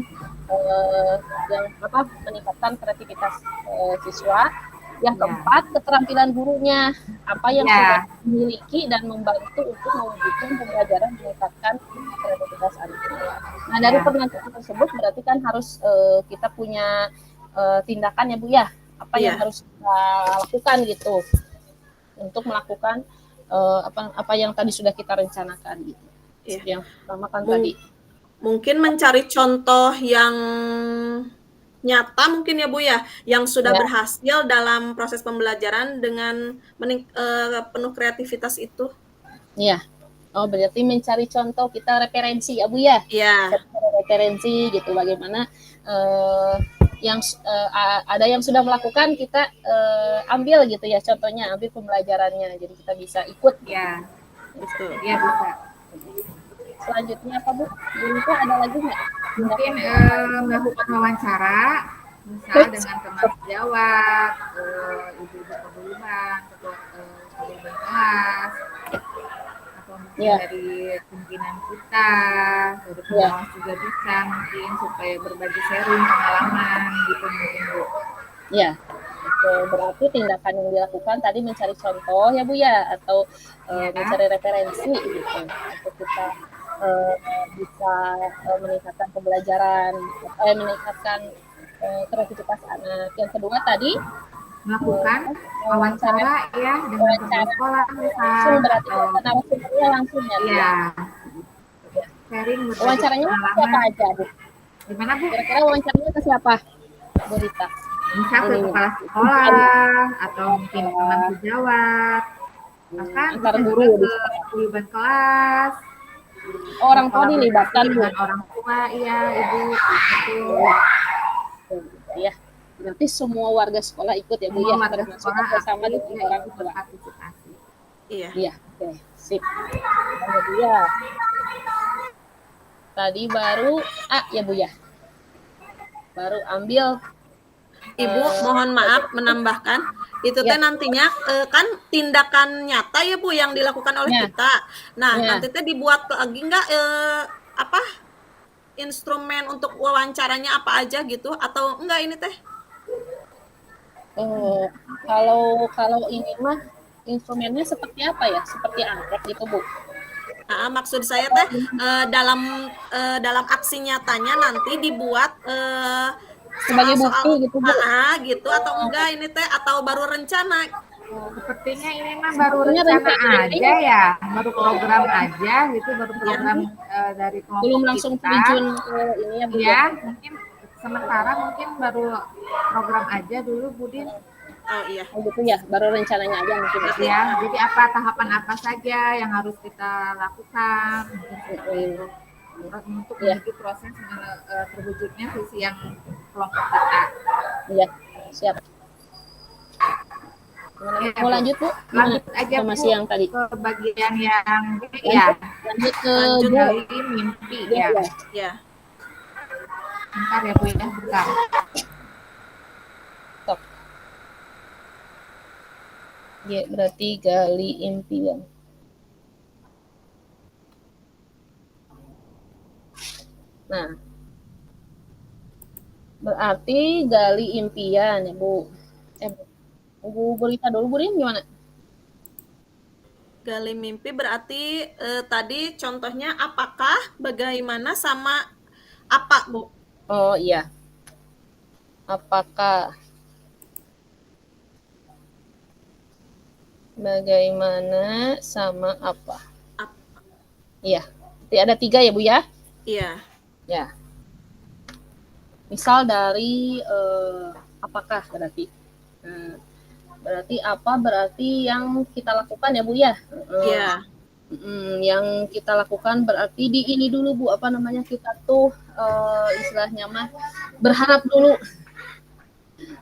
meningkatkan kreativitas siswa. Yang keempat, keterampilan gurunya, apa yang sudah dimiliki dan membantu untuk mewujudkan pembelajaran meningkatkan kreativitas anak. Nah, dari pertanyaan tersebut berarti kan harus kita punya tindakan ya Bu ya, apa yang harus kita lakukan gitu untuk melakukan apa yang tadi sudah kita rencanakan gitu. Yang pertama kan tadi mungkin mencari contoh yang nyata mungkin ya Bu ya, yang sudah berhasil dalam proses pembelajaran dengan penuh kreativitas itu. Iya. Oh berarti mencari contoh kita referensi ya Bu ya? Iya. Referensi gitu bagaimana yang ada yang sudah melakukan kita ambil gitu ya contohnya ambil pembelajarannya jadi kita bisa ikut. Ya. Betul. Iya bisa. Selanjutnya apa Bu? Itu ada lagi nggak? Mungkin melakukan wawancara, misalnya dengan teman sejawat, ibu-ibu peguluban, ketua kelas, atau mungkin dari pimpinan kita, dari pengawas juga bisa mungkin supaya berbagi sharing pengalaman gitu mungkin Bu. Ya. Berarti tindakan yang dilakukan tadi mencari contoh ya Bu ya atau mencari referensi gitu untuk kita bisa meningkatkan pembelajaran, meningkatkan kreativitas anak. Yang kedua tadi melakukan wawancara ya dengan kepala sekolah langsung misal berarti atau narasumbernya langsung ya Bu? ya sharing berbagi Wawancaranya ke siapa pengalaman. aja Bu? Gimana Bu? Kira-kira wawancaranya ke siapa Bu Rita? Misal ke kepala sekolah atau mungkin teman sejawat, bahkan antar bisa guru juga di ke paguyuban kelas, orang tua berkolaborasi dilibatkan Bu. dengan orang tua, iya Ibu, betul. Ya, berarti semua warga sekolah ikut ya Bu Semua ya, warga termasuk sekolah bersama aktif dengan ya orang ikut tua. berpartisipasi. Iya. Iya, oke, sip. Ya Bu ya. Tadi baru A ya Bu ya. Baru ambil Ibu, mohon maaf menambahkan, itu teh Ya. nantinya kan tindakan nyata ya Bu yang dilakukan oleh Ya. kita. Nah, Ya. nanti teh dibuat lagi nggak apa instrumen untuk wawancaranya apa aja gitu atau enggak ini teh? Kalau ini mah instrumennya seperti apa ya? Seperti angket gitu Bu. Nah, maksud saya teh dalam aksi nyatanya nanti dibuat Sebagai soal-soal bukti gitu Bu. gitu atau enggak ini teh atau baru rencana? Sepertinya ini mah baru Sepertinya rencana rencana aja ya, baru program aja gitu, baru program dari kelompok Belum langsung kita. terjun ke ini ya Bu. Ya, mungkin sementara mungkin baru program aja dulu Budin. Oh iya. Oh gitu ya, baru rencananya aja mungkin Ya, jadi apa tahapan apa saja yang harus kita lakukan untuk menuju proses terwujudnya visi yang kelompok kita. Iya, siap. Ya, Mau lanjut Bu? Lanjut aja Bu masih yang tadi. ke bagian yang ya. Lanjut ke Lanjut. Bu. Dari mimpi ya. Ya. Bentar ya Bu ya, bentar. Stop. Ya, berarti gali impian. Nah, berarti gali impian ya Bu. Bu Berita dulu Bu Rin gimana? Gali mimpi berarti tadi contohnya apakah, bagaimana, sama apa Bu? Oh iya. Apakah, bagaimana, sama apa? Apa? Iya. Berarti ada 3 ya Bu ya? Iya. Ya. Misal dari apakah berarti. Berarti apa? Berarti yang kita lakukan ya Bu ya? Iya. Yang kita lakukan berarti di ini dulu Bu, apa namanya, kita tuh istilahnya mah berharap dulu.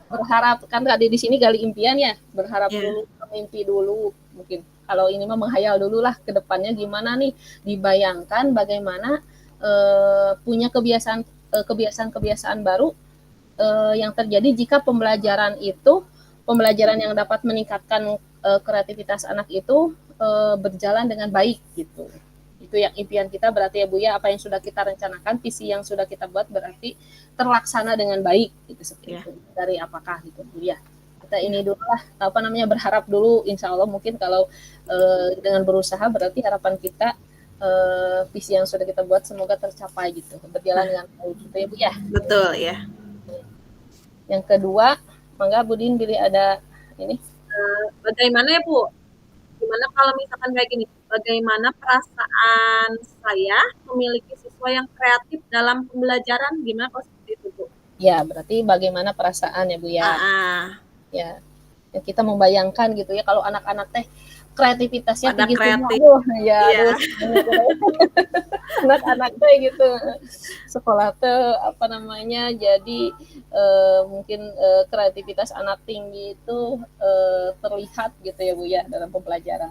Berharap kan tadi di sini gali impian ya, berharap dulu, mimpi dulu mungkin. Kalau ini mah menghayal dulu lah ke depannya gimana nih, dibayangkan bagaimana punya kebiasaan baru yang terjadi jika pembelajaran yang dapat meningkatkan kreativitas anak itu berjalan dengan baik gitu. Itu yang impian kita berarti ya Bu ya, apa yang sudah kita rencanakan, visi yang sudah kita buat berarti terlaksana dengan baik gitu seperti itu. Dari apakah gitu Bu ya. Kita ini dulu lah, apa namanya, berharap dulu, insya Allah mungkin kalau dengan berusaha berarti harapan kita visi yang sudah kita buat semoga tercapai gitu, berjalan dengan baik gitu ya Bu ya. Betul ya. Yang kedua, mangga Budin pilih ada ini. Bagaimana ya Bu? Gimana kalau misalkan kayak gini? Bagaimana perasaan saya memiliki siswa yang kreatif dalam pembelajaran? Gimana kalau seperti itu Bu? Ya, berarti bagaimana perasaan ya Bu ya. Ya, kita membayangkan gitu ya kalau anak-anak teh kreativitasnya tinggi semua. Terus anak-anak teh gitu sekolah teh apa namanya, jadi mungkin kreativitas anak tinggi itu terlihat gitu ya Bu ya dalam pembelajaran.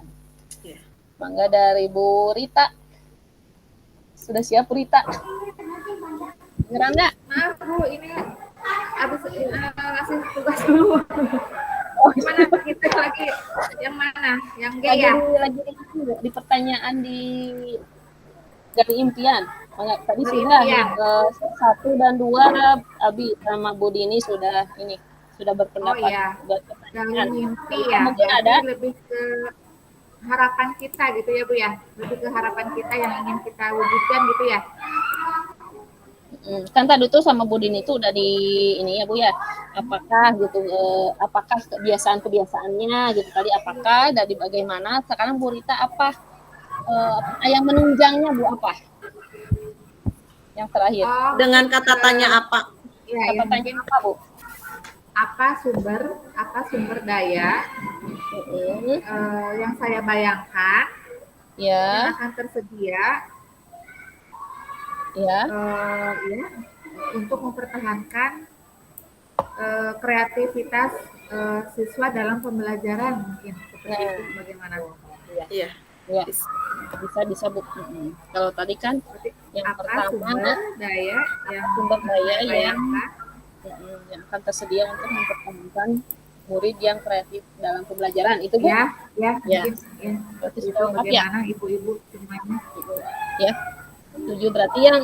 Mangga dari Bu Rita. Sudah siap Bu Rita? Beneran nggak? Maaf Bu, ini habis ngasih tugas dulu. Gimana kita lagi yang mana? Yang G ya? Lagi di pertanyaan di dari impian. Tadi sudah 1 dan 2 Abi sama Bu Dini sudah berpendapat. Dari mimpi ya. Mungkin ada lebih ke harapan kita gitu ya Bu ya. Lebih ke harapan kita yang ingin kita wujudkan gitu ya. Kan tadi tuh sama Budin itu udah di ini ya Bu ya, apakah gitu, apakah kebiasaan-kebiasaannya gitu tadi apakah dari bagaimana, sekarang Bu Rita apa yang menunjangnya Bu apa? Yang terakhir. Oh, Dengan kata tanya apa? ya, Kata tanya mungkin apa Bu? apa sumber daya yang saya bayangkan yang Ya, akan tersedia ya. ya, untuk mempertahankan kreativitas siswa dalam pembelajaran mungkin seperti itu bagaimana? Iya. Ya, bisa Bu. Kalau tadi kan yang Apa pertama sumber daya yang sumber daya saya bayangkan? yang akan tersedia untuk mempertahankan murid yang kreatif dalam pembelajaran itu Bu. Ya, Ya. mungkin ya. Berarti Itu sudah lengkap ya. bagaimana ibu-ibu semuanya? Ya. Setuju, berarti yang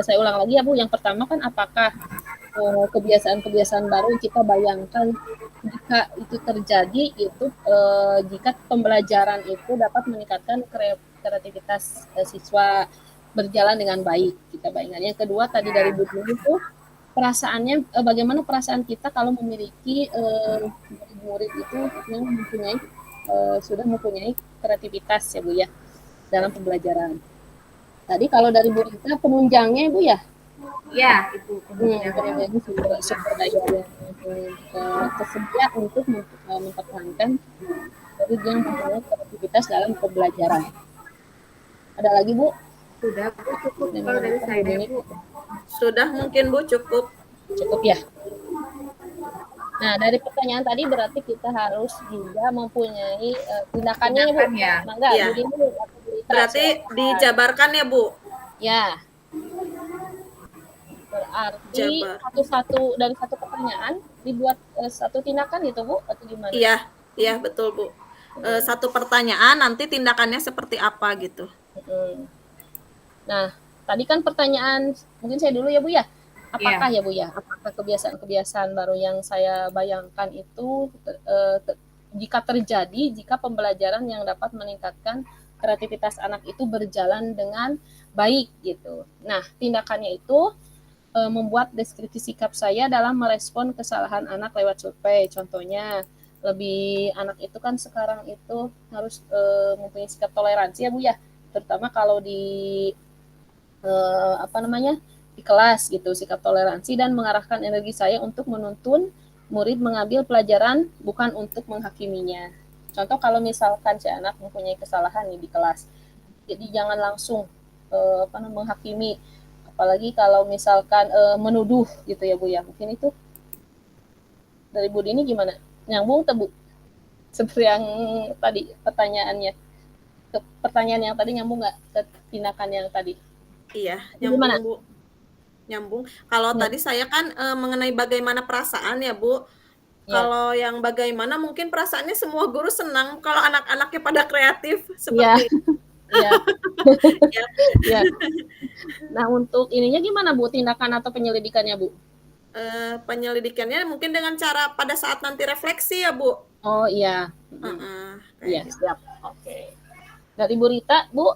saya ulang lagi ya Bu, yang pertama kan apakah kebiasaan-kebiasaan baru yang kita bayangkan jika itu terjadi itu jika pembelajaran itu dapat meningkatkan kreativitas siswa berjalan dengan baik, kita bayangkan. Yang kedua tadi dari Bu Dini itu perasaannya bagaimana perasaan kita kalau memiliki murid itu yang mempunyai sudah mempunyai kreativitas ya Bu ya dalam pembelajaran. Tadi kalau dari Bu Rita penunjangnya Ibu ya? Ya, itu Penunjangnya sumber daya yang tersedia untuk mempertahankan murid yang mempunyai kreativitas dalam pembelajaran. Ada lagi Bu? sudah cukup kalau dari saya Bu. Sudah mungkin Bu, cukup. Cukup ya. Nah, dari pertanyaan tadi berarti kita harus juga mempunyai tindakannya Bu. Ya. Mangga, Ya. Bu Dini atau Bu Rita. Berarti dijabarkan ya Bu? Ya. Berarti satu dari satu pertanyaan dibuat satu tindakan gitu Bu atau gimana? Iya betul Bu. Satu pertanyaan nanti tindakannya seperti apa gitu. Nah, tadi kan pertanyaan mungkin saya dulu ya Bu ya. Apakah ya Bu ya? Apakah kebiasaan-kebiasaan baru yang saya bayangkan itu jika terjadi jika pembelajaran yang dapat meningkatkan kreativitas anak itu berjalan dengan baik gitu. Nah, tindakannya itu membuat deskripsi sikap saya dalam merespon kesalahan anak lewat survei. Contohnya, anak itu kan sekarang itu harus mempunyai sikap toleransi ya Bu ya, terutama kalau di di kelas gitu, sikap toleransi dan mengarahkan energi saya untuk menuntun murid mengambil pelajaran bukan untuk menghakiminya. Contoh kalau misalkan si anak mempunyai kesalahan nih di kelas, jadi jangan langsung menghakimi, apalagi kalau misalkan menuduh gitu ya Bu ya. Mungkin itu dari Bu Dini gimana? Nyambung Bu? Seperti yang tadi pertanyaannya. Pertanyaan yang tadi nyambung nggak ke tindakan yang tadi? Iya, nyambung Bu. Nyambung. Kalau tadi saya kan mengenai bagaimana perasaan ya Bu. Kalau yang bagaimana mungkin perasaannya semua guru senang kalau anak-anaknya pada kreatif seperti Iya. Ya. Nah, untuk ininya gimana Bu? Tindakan atau penyelidikannya Bu? Penyelidikannya mungkin dengan cara pada saat nanti refleksi ya Bu. Oh iya. Iya, gitu. siap. Oke. Dari Bu Rita, Bu?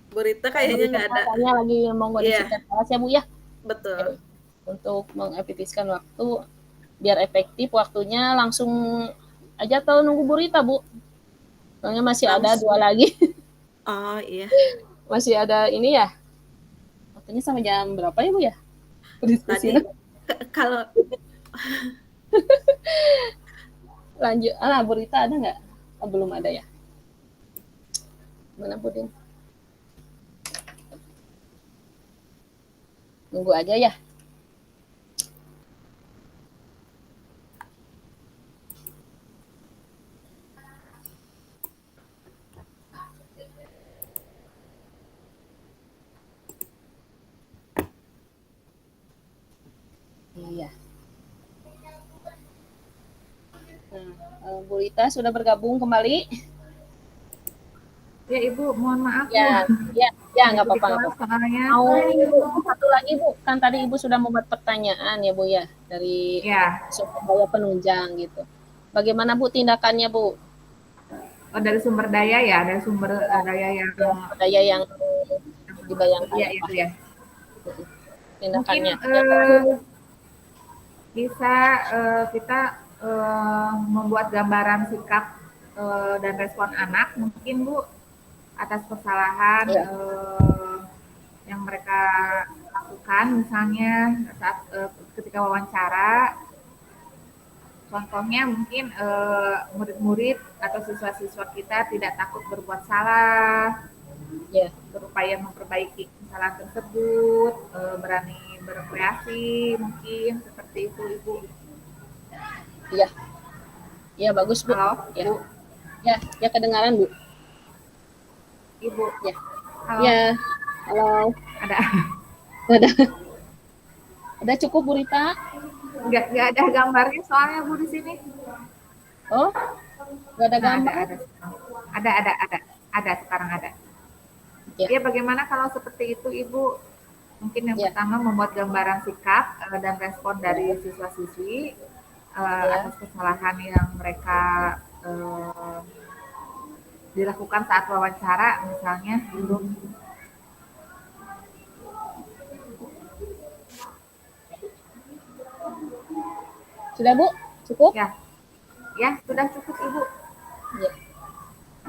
Bu Rita kayaknya nggak ada. Katanya lagi mau ngisikan kelas ya Bu ya? Betul. Untuk mengefektifkan waktu biar efektif waktunya langsung aja atau nunggu Bu Rita Bu? Soalnya masih ada 2 lagi. Oh iya. Masih ada ini ya? Waktunya sampai jam berapa ya Bu ya? Tadi kalau lanjut, Bu Rita ada nggak? Oh, belum ada ya? Mana Bu Din? Nunggu aja ya. Iya. Nah, Bu Rita sudah bergabung kembali. Ya Ibu, mohon maaf. Ya, nggak apa-apa. Mau satu lagi Bu, kan tadi Ibu sudah membuat pertanyaan ya Bu ya dari sumber daya penunjang gitu. Bagaimana Bu tindakannya Bu? Oh, dari sumber daya ya, dari sumber daya yang dibayangkan Iya apa itu ya. Mungkin tindakannya? bisa kita membuat gambaran sikap dan respon anak mungkin Bu atas kesalahan Iya. yang mereka lakukan misalnya saat ketika wawancara. Contohnya mungkin murid-murid atau siswa-siswa kita tidak takut berbuat salah, Ya, berupaya memperbaiki kesalahan tersebut, berani berkreasi mungkin seperti itu Ibu. iya. Iya, bagus, Bu. Halo, Ya. Bu. Ya, ya kedengaran, Bu. Ibu. Ya. Halo. Ya. Halo. Ada. Udah cukup, Bu Rita? Nggak ada gambarnya soalnya Bu di sini. Oh, nggak ada gambar? Ada sekarang ada. Ya. Ya, bagaimana kalau seperti itu Ibu? Mungkin yang Ya. pertama membuat gambaran sikap dan respon dari siswa-siswi atas kesalahan yang mereka dilakukan saat wawancara misalnya dulu. Sudah, Bu? Cukup? Ya, sudah cukup Ibu. Ya.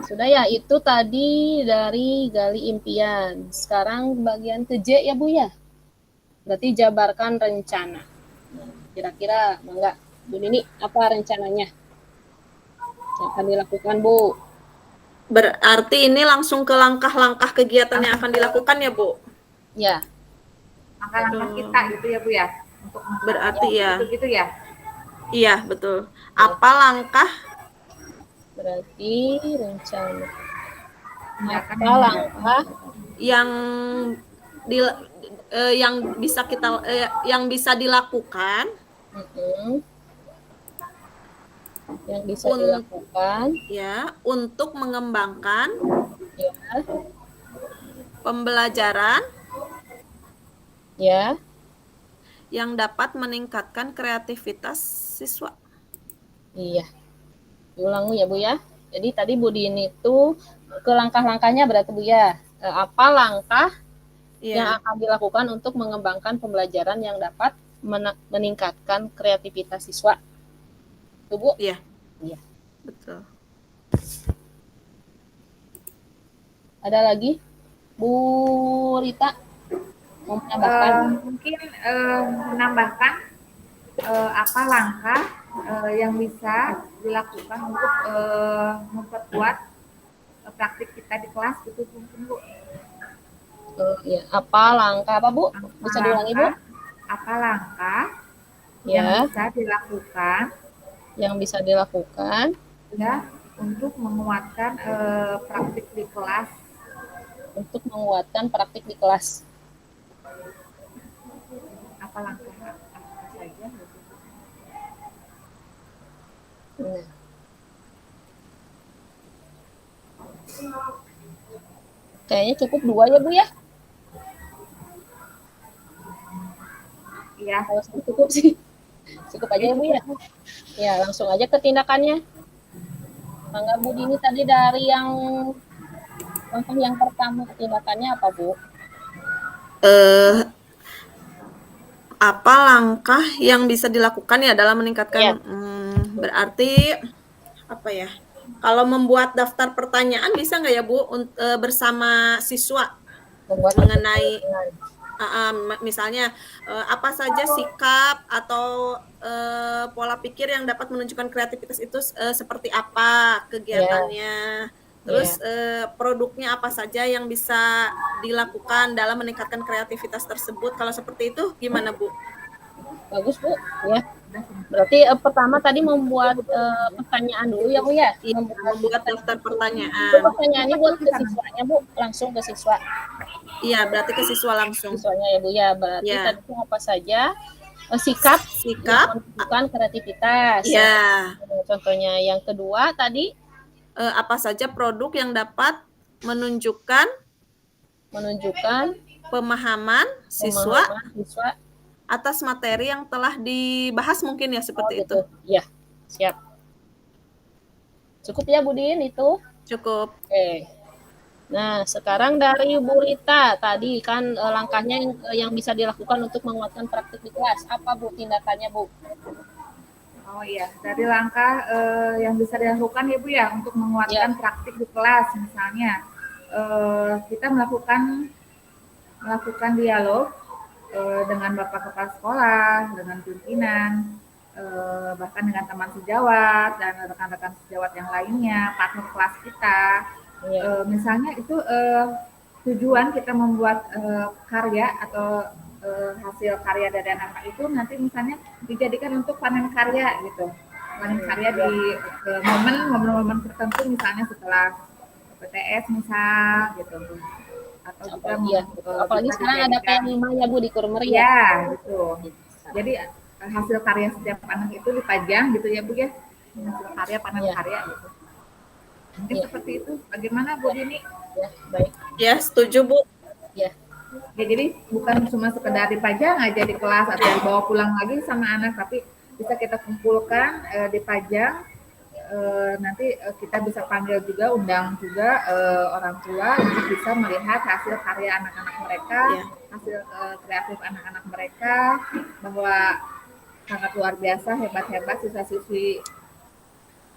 Sudah ya, itu tadi dari gali impian. Sekarang bagian ke J ya, Bu ya? Berarti jabarkan rencana. Kira-kira, enggak? Bu Nini, apa rencananya? Yang akan dilakukan, Bu? Berarti ini langsung ke langkah-langkah kegiatan yang akan dilakukan ya, Bu? Ya. Langkah-langkah kita gitu ya, Bu ya? Untuk berarti ya. Gitu ya? Iya, betul. Apa langkah? Berarti rencana. Apa langkah yang bisa dilakukan yang bisa dilakukan ya untuk mengembangkan ya pembelajaran ya yang dapat meningkatkan kreativitas siswa. Iya. Diulang ya, Bu ya. Jadi tadi Bu Dini itu ke langkah-langkahnya berarti Bu ya. Apa langkah yang akan dilakukan untuk mengembangkan pembelajaran yang dapat meningkatkan kreativitas siswa? Itu Bu? Iya. Iya. Betul. Ada lagi? Bu Rita mau menambahkan? Mungkin menambahkan apa langkah yang bisa dilakukan untuk memperkuat praktik kita di kelas gitu mungkin Bu. Ya. Apa langkah apa Bu? Bisa diulangi Bu? Apa langkah ya. yang bisa dilakukan ya untuk menguatkan praktik di kelas. Untuk menguatkan praktik di kelas. Apa langkah apa saja? Kayaknya cukup 2 ya Bu ya? Iya. Kalau cukup sih. Cukup aja ya Bu ya? Ya langsung aja ke tindakannya. Mangga Bu Dini tadi dari yang langkah yang pertama tindakannya apa Bu? Apa langkah yang bisa dilakukan ya dalam meningkatkan berarti apa ya? Kalau membuat daftar pertanyaan bisa nggak ya Bu bersama siswa mengenai misalnya apa saja sikap atau pola pikir yang dapat menunjukkan kreativitas itu seperti apa kegiatannya, terus produknya apa saja yang bisa dilakukan dalam meningkatkan kreativitas tersebut. Kalau seperti itu gimana Bu? Bagus Bu ya. Berarti pertama tadi membuat pertanyaan dulu ya Bu ya? Membuat daftar pertanyaan. Pertanyaannya buat ke siswanya Bu, langsung ke siswa. Iya, berarti ke siswa langsung. Siswanya ya Bu ya, berarti tadi apa saja sikap menunjukkan kreativitas. Iya. Contohnya yang kedua tadi apa saja produk yang dapat menunjukkan pemahaman siswa atas materi yang telah dibahas mungkin ya seperti itu. Iya, siap. Cukup ya Bu Din itu? Cukup. Oke. Nah, sekarang dari Bu Rita, tadi kan langkahnya yang bisa dilakukan untuk menguatkan praktik di kelas. Apa Bu tindakannya Bu? Oh iya, dari langkah yang bisa dilakukan ya Bu ya untuk menguatkan praktik di kelas, misalnya kita melakukan dialog dengan Bapak Kepala Sekolah, dengan pimpinan, bahkan dengan teman sejawat dan rekan-rekan sejawat yang lainnya, partner kelas kita. Misalnya itu tujuan kita membuat karya atau hasil karya dari anak-anak itu nanti misalnya dijadikan untuk panen karya gitu. Panen karya di momen-momen tertentu misalnya setelah PTS misal gitu. Atau juga apalagi sekarang ada P5 ya Bu di Kurmeri ya. Ya, betul. Jadi hasil karya setiap anak itu dipajang gitu ya Bu ya. Hasil karya panen karya gitu. Mungkin seperti itu. Bagaimana Bu Dini? Ya, baik. Ya, setuju Bu. Ya, jadi bukan cuma sekedar dipajang aja di kelas atau dibawa pulang lagi sama anak, tapi bisa kita kumpulkan, dipajang, nanti kita bisa panggil juga, undang juga orang tua untuk bisa melihat hasil karya anak-anak mereka, hasil kreatif anak-anak mereka, bahwa sangat luar biasa, hebat-hebat siswa-siswi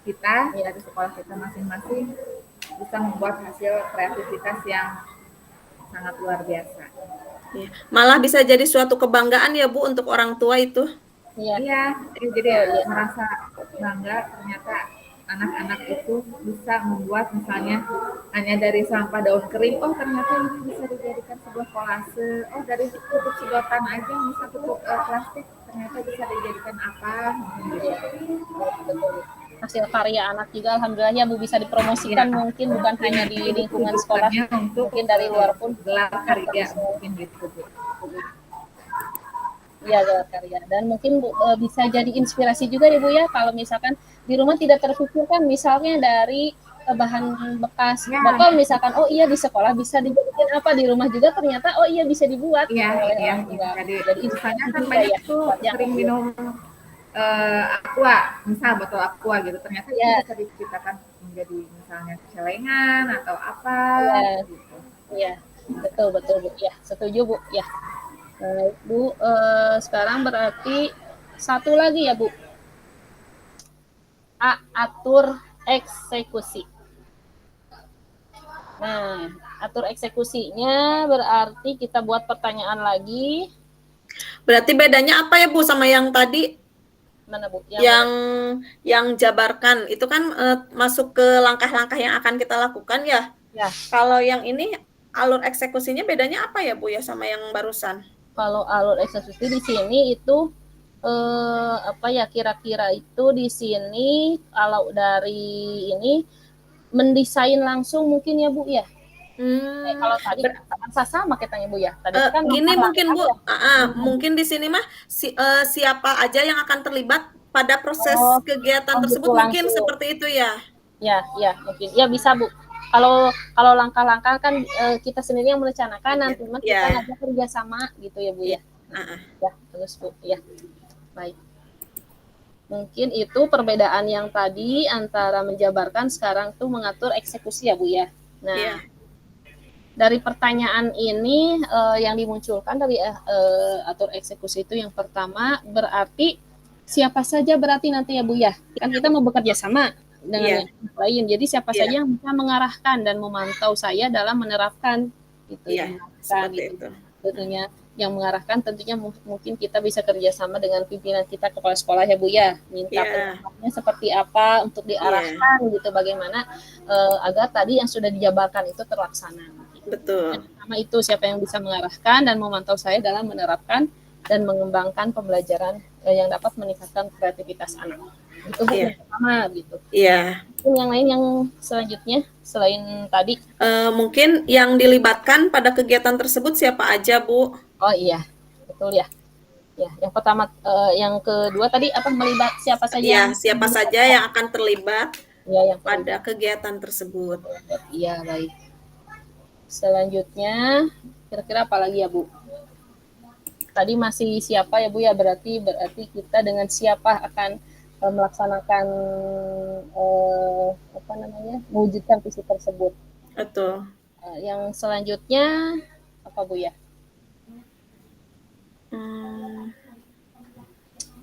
kita dari sekolah kita masing-masing bisa membuat hasil kreativitas yang sangat luar biasa. Ya. Malah bisa jadi suatu kebanggaan ya Bu untuk orang tua itu. Iya, jadi merasa bangga ternyata anak-anak itu bisa membuat misalnya hanya dari sampah daun kering, oh ternyata ini bisa dijadikan sebuah kolase, oh dari tutup sedotan aja bisa tutup plastik ternyata bisa dijadikan apa. Hasil karya anak juga alhamdulillah ya Bu bisa dipromosikan mungkin bukan hanya di lingkungan sekolah, mungkin dari luar pun gelar karya mungkin gitu Bu. Iya, gelar karya. Dan mungkin Bu, bisa jadi inspirasi juga ya Bu ya kalau misalkan di rumah tidak terpikirkan misalnya dari bahan bekas botol misalkan, oh iya di sekolah bisa dijadikan apa, di rumah juga ternyata oh iya bisa dibuat. Iya. Jadi misalnya kan banyak tuh sering minum aqua, misal botol aqua gitu, ternyata itu bisa diciptakan menjadi misalnya celengan atau apa gitu. Iya, betul Bu. Ya, setuju Bu. Ya. Bu, sekarang berarti satu lagi ya Bu. Atur eksekusi. Nah, atur eksekusinya berarti kita buat pertanyaan lagi. Berarti bedanya apa ya Bu sama yang tadi? Mana Bu? Yang jabarkan itu kan masuk ke langkah-langkah yang akan kita lakukan ya. Kalau yang ini alur eksekusinya bedanya apa ya Bu ya sama yang barusan? Kalau alur eksekusi di sini itu apa ya kira-kira itu di sini kalau dari ini mendesain langsung mungkin ya Bu ya. Kalau tadi sama katanya Bu ya. Tadi kan gini mungkin Bu, mungkin di sini mah siapa aja yang akan terlibat pada proses kegiatan tersebut gitu mungkin langsung. Seperti itu ya. Ya mungkin. Ya bisa Bu. Kalau langkah-langkah kan kita sendiri yang merencanakan, nanti kita ngajak kerja sama gitu ya Bu ya. Ya, terus Bu ya. Baik. Mungkin itu perbedaan yang tadi antara menjabarkan sekarang tuh mengatur eksekusi ya Bu ya. Nah, dari pertanyaan ini yang dimunculkan dari atur eksekusi itu yang pertama berarti siapa saja berarti nanti ya Bu ya. Kan kita mau bekerja sama dengan yang lain. Jadi siapa saja yang bisa mengarahkan dan memantau saya dalam menerapkan gitu. Seperti itu. Tentunya yang mengarahkan tentunya mungkin kita bisa kerjasama dengan pimpinan kita kepala sekolah ya Bu ya, minta pendampingannya seperti apa untuk diarahkan gitu, bagaimana agar tadi yang sudah dijabarkan itu terlaksana. Betul. Sama itu siapa yang bisa mengarahkan dan memantau saya dalam menerapkan dan mengembangkan pembelajaran yang dapat meningkatkan kreativitas anak. Itu Bu yang pertama gitu. Iya. Yang lain yang selanjutnya selain tadi mungkin yang dilibatkan pada kegiatan tersebut siapa aja Bu? Oh iya, betul ya. Ya, yang pertama, yang kedua tadi apa melibat siapa saja? Ya, siapa saja yang akan terlibat yang pada kegiatan tersebut. Iya, baik. Selanjutnya, kira-kira apa lagi ya Bu? Tadi masih siapa ya Bu ya? Berarti kita dengan siapa akan melaksanakan mewujudkan visi tersebut. Betul. Yang selanjutnya apa Bu ya?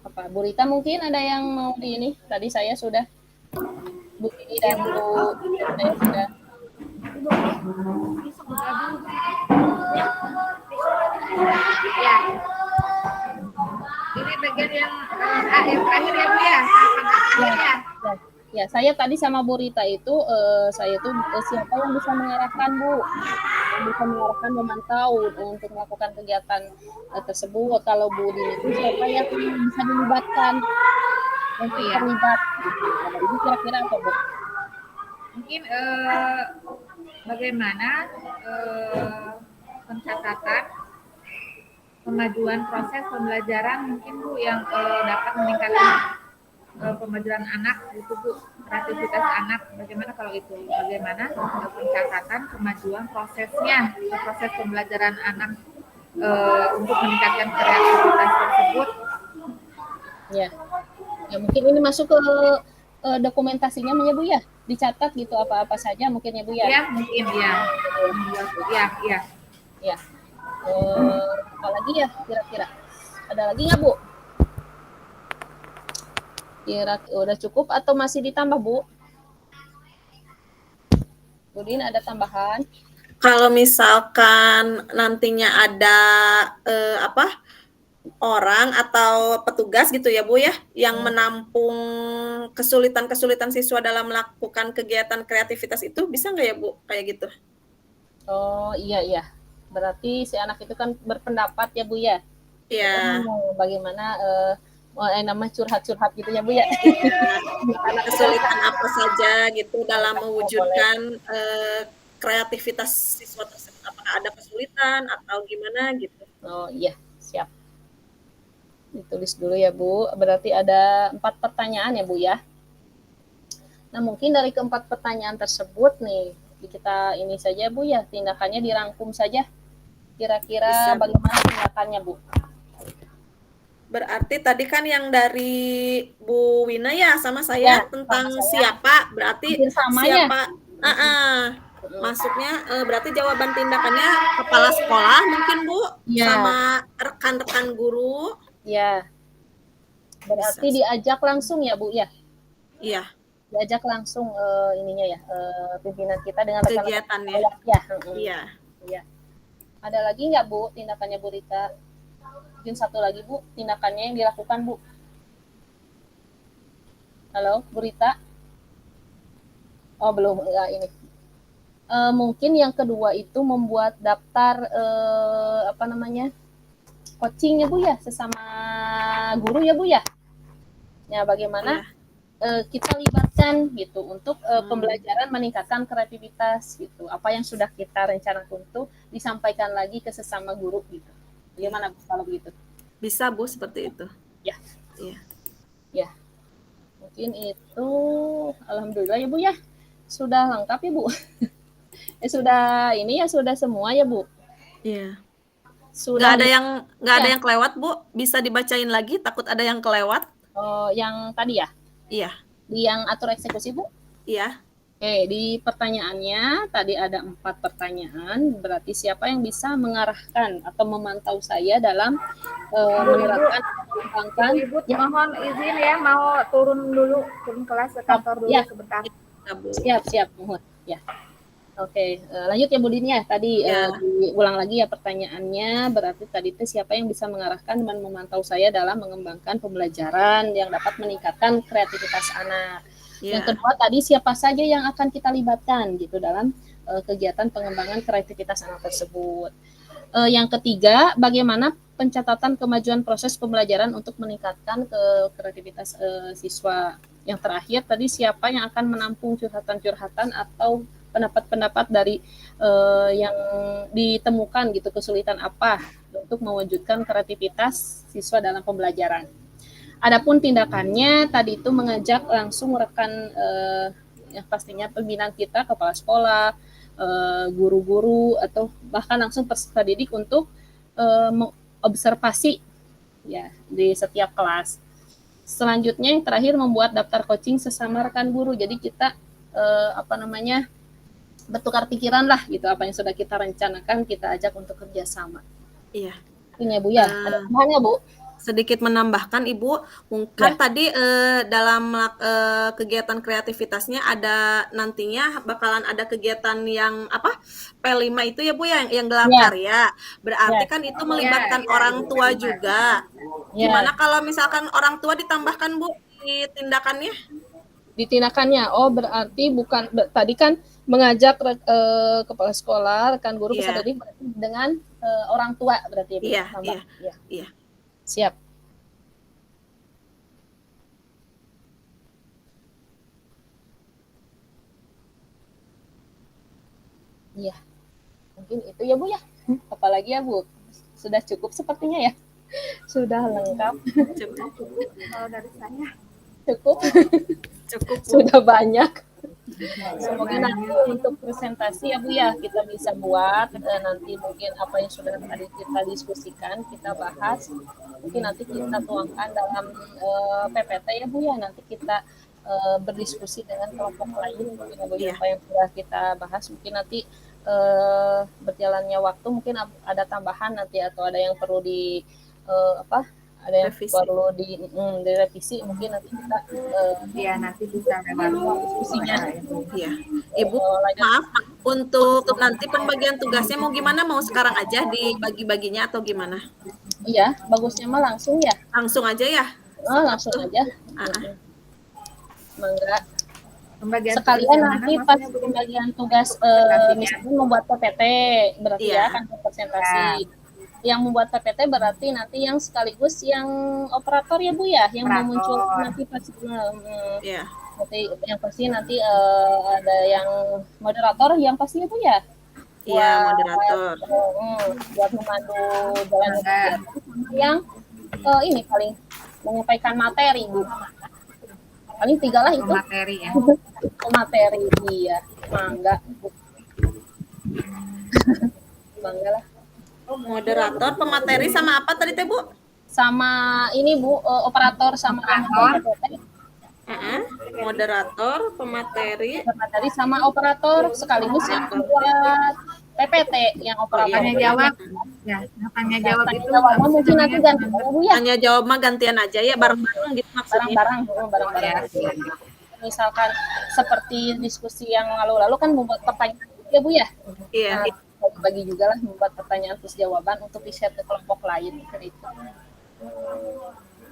Apa Bu Rita mungkin ada yang mau di ini? Tadi saya sudah Bu Dini dan Bu saya sudah. Ya. Ini bagian yang terakhir ya Bu ya. Ya, saya tadi sama Bu Rita itu saya tuh siapa yang bisa mengarahkan Bu, yang bisa mengarahkan memantau untuk melakukan kegiatan tersebut. Kalau Bu Dini itu siapa yang bisa dilibatkan untuk terlibat? Nah, ini kira-kira apa Bu? Mungkin bagaimana pencatatan kemajuan proses pembelajaran mungkin Bu yang dapat meningkatkan pembelajaran anak itu Bu, kreativitas anak. Bagaimana kalau itu? Bagaimana pencatatan kemajuan prosesnya, proses pembelajaran anak untuk meningkatkan kreativitas tersebut? Ya, ya mungkin ini masuk ke dokumentasinya ya Bu ya, dicatat gitu apa-apa saja mungkin ya Bu ya. Ya mungkin ya. Ya. Apa lagi ya kira-kira? Ada lagi nggak Bu? Udah cukup atau masih ditambah Bu? Budin ada tambahan? Kalau misalkan nantinya ada orang atau petugas gitu ya Bu ya, yang menampung kesulitan-kesulitan siswa dalam melakukan kegiatan kreativitas itu, bisa nggak ya Bu kayak gitu? Oh iya. Berarti si anak itu kan berpendapat ya Bu ya? Iya. Bagaimana nama curhat-curhat gitu ya Bu ya? Kesulitan apa saja gitu dalam mewujudkan kreativitas siswa tersebut, apakah ada kesulitan atau gimana gitu? Oh iya, siap. Ditulis dulu ya Bu. Berarti ada 4 pertanyaan ya Bu ya. Nah mungkin dari keempat pertanyaan tersebut nih kita ini saja Bu ya, tindakannya dirangkum saja. Kira-kira bagaimana tindakannya Bu? Berarti tadi kan yang dari Bu Wina ya sama saya tentang siapa, berarti siapa masuknya berarti jawaban tindakannya kepala sekolah mungkin Bu sama rekan-rekan guru. Ya. Berarti diajak langsung ya Bu ya? Iya. Diajak langsung ininya ya pimpinan kita dengan kegiatannya. Iya. Ada lagi nggak Bu tindakannya Bu Rita? Mungkin satu lagi Bu tindakannya yang dilakukan Bu. Halo Bu Rita? Oh belum ya ini. Mungkin yang kedua itu membuat daftar coaching ya Bu ya, sesama guru ya Bu ya. Ya bagaimana kita libatkan gitu untuk pembelajaran meningkatkan kreativitas gitu. Apa yang sudah kita rencanakan itu disampaikan lagi ke sesama guru gitu. Bagaimana Bu kalau begitu? Bisa Bu seperti itu. Ya. Iya. Ya. Mungkin itu alhamdulillah ya Bu ya. Sudah lengkap ya Bu. Sudah semua ya Bu. Iya. Sudah nggak ada yang kelewat Bu, bisa dibacain lagi, takut ada yang kelewat. Oh, yang tadi ya? Iya. Di yang atur eksekusi Bu? Iya. Oke, di pertanyaannya tadi ada 4 pertanyaan, berarti siapa yang bisa mengarahkan atau memantau saya dalam menerapkan mengembangkan. Ibu mohon izin ya, mau turun kelas ke kantor dulu sebentar. Siap, mohon. Ya. Oke, lanjut ya Bu Dini ya. Tadi diulang lagi ya pertanyaannya. Berarti tadi itu siapa yang bisa mengarahkan dan memantau saya dalam mengembangkan pembelajaran yang dapat meningkatkan kreativitas anak. Yang kedua tadi siapa saja yang akan kita libatkan gitu dalam kegiatan pengembangan kreativitas anak tersebut. Yang ketiga, bagaimana pencatatan kemajuan proses pembelajaran untuk meningkatkan kreativitas siswa. Yang terakhir tadi siapa yang akan menampung curhatan-curhatan atau pendapat-pendapat dari yang ditemukan gitu, kesulitan apa untuk mewujudkan kreativitas siswa dalam pembelajaran. Adapun tindakannya tadi itu mengajak langsung rekan yang pastinya pembinaan kita, kepala sekolah, guru-guru atau bahkan langsung peserta didik untuk mengobservasi ya di setiap kelas. Selanjutnya yang terakhir membuat daftar coaching sesama rekan guru. Jadi kita bertukar pikiran lah gitu, apa yang sudah kita rencanakan kita ajak untuk kerjasama. Iya. Ini ya Bu ya, ada tambahannya Bu? Sedikit menambahkan Ibu, kan tadi dalam kegiatan kreativitasnya ada nantinya bakalan ada kegiatan yang apa P5 itu ya Bu yang gelar karya. Berarti kan itu melibatkan orang tua juga. Gimana kalau misalkan orang tua ditambahkan Bu di tindakannya? Di tindakannya, oh berarti bukan tadi kan mengajak kepala sekolah, rekan guru, peserta didik dengan orang tua berarti Bu. Iya. Siap. Iya. Mungkin itu ya Bu ya. Apalagi ya Bu? Sudah cukup sepertinya ya. Sudah lengkap. Cukup. Kalau dari saya Cukup. Sudah banyak. Semoga nanti untuk presentasi ya Bu ya kita bisa buat nanti mungkin apa yang sudah tadi kita diskusikan kita bahas mungkin nanti kita tuangkan dalam PPT ya Bu ya, nanti kita berdiskusi dengan kelompok lain mungkin apa yang sudah kita bahas, mungkin nanti berjalannya waktu mungkin ada tambahan nanti atau ada yang perlu di ada yang perlu direvisi, mungkin nanti kita nanti bisa diskusinya. Iya. Ibu, maaf untuk nanti pembagian tugasnya mau gimana? Mau sekarang aja dibagi-baginya atau gimana? Iya, bagusnya mah langsung ya. Langsung aja ya? Langsung aja. Mangga. Sekalian nanti pas pembagian tugas misalnya membuat PPT berarti ya kan presentasi. Yang membuat PPT berarti nanti yang sekaligus yang operator ya Bu ya, yang memunculkan nanti pasti nanti yang pasti nanti ada yang moderator yang pasti ya Bu ya. Iya, moderator. Buat memandu jalan yang ini paling menyampaikan materi Bu. Paling 3 lah itu. Materi ya. Materi iya. Mangga. Mangga lah. Moderator, pemateri sama apa tadi Teh Bu? Sama ini Bu, operator sama PPT. Moderator, pemateri sama operator sekaligus yang buat PPT yang operator. Tanya jawab. Ya, tanya jawab itu mungkin nanti ganti Bu ya. Tanya jawab mah gantian aja ya, bareng-bareng gitu maksudnya. Bareng-bareng. Misalkan seperti diskusi yang lalu-lalu kan membuat pertanyaan ya Bu ya. Iya. Bagi juga lah membuat pertanyaan terus jawaban untuk di-share ke kelompok lain gitu.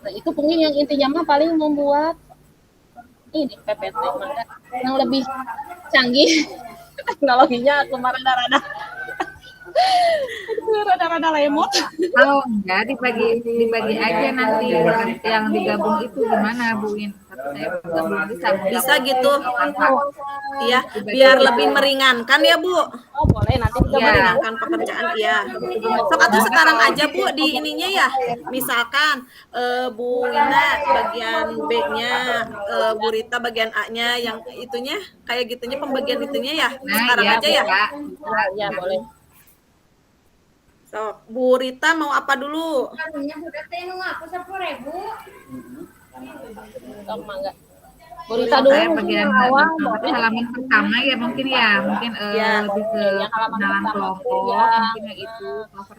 Nah itu mungkin yang intinya mah paling membuat ini PPT yang lebih canggih teknologinya kemarin rada lemot. Kalau enggak dibagi aja nanti yang digabung itu gimana Bu In? Saya belum bisa gitu. Iya, biar lebih meringankan ya Bu. Oh boleh nanti meringankan pekerjaan iya. Sok atau sekarang aja Bu di ininya ya. Misalkan Bu Ina bagian B-nya, Bu Rita bagian A-nya, yang itunya kayak gitunya pembagian itunya ya. Sekarang aja ya. Ya boleh. So, Bu Rita mau apa dulu? Mangga. Bu Rita dulu bagian awal halaman pertama ya mungkin lebih ke dalam kelompok mungkin itu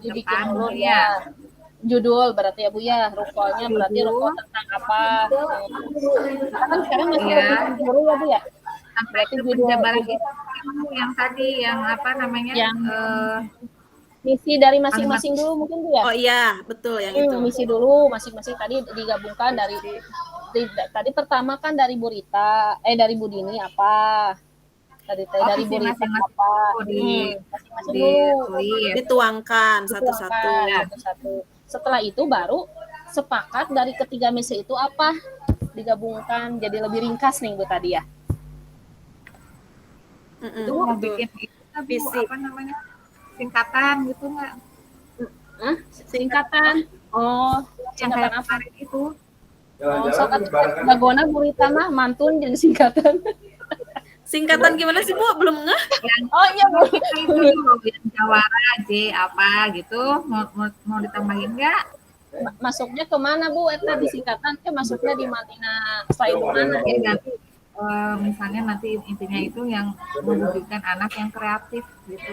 dibikin dulu ya. Judul berarti ya Bu ya, rukolnya berarti rukol tentang apa? Kan sekarang masih dulu ya Bu ya. Sampai ke penjabaran itu yang tadi yang apa namanya? Yang misi dari masing-masing dulu mungkin Bu ya. Oh iya, betul yang itu. Misi dulu masing-masing tadi digabungkan dari tadi pertama kan dari Bu Rita, dari Bu Dini apa? Tadi dari Bu Rita apa? Masing-masing dulu dituangkan satu-satu. Setelah itu baru sepakat dari ketiga misi itu apa? Digabungkan jadi lebih ringkas nih Bu tadi ya. Itu mau bikin visi apa namanya? Singkatan gitu nggak? Singkatan. Oh, singkatan apa itu? Bagona Burita mah mantun jadi singkatan. Singkatan gimana sih Bu? Belum ngeh. Oh iya Bu. Yang Jawara J apa gitu? Mau ditambahin nggak? Masuknya kemana Bu? Eta di singkatan masuknya di mana? Slide mana? Ganti misalnya nanti intinya itu yang mewujudkan anak yang kreatif gitu.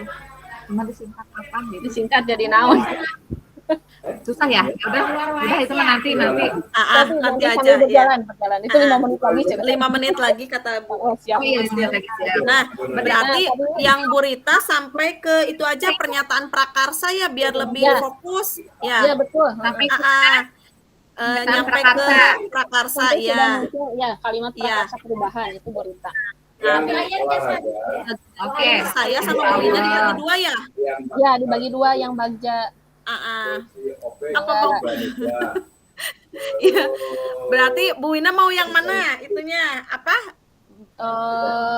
Cuma disingkat apa gitu. Disingkat jadi naon. Susah ya? Udah itu mah nanti. Nanti aja sambil ya. berjalan. Itu 5 menit lagi. 5 menit lagi kata Bu. Oh, siap. Oh iya, 5 menit lagi. Nah, berarti yang Bu Rita sampai ke itu aja pernyataan prakarsa ya biar lebih fokus. Iya, Ya. betul. Sampai Nyampe ke prakarsa Sampai sudah ya. muncul ya kalimat prakarsa perubahan itu berita. Oke. Saya sama Bu Ina dibagi 2 ya. Ya, dibagi 2 yang bagja. Apa mau? Iya. Berarti Bu Ina mau yang mana? Itunya apa?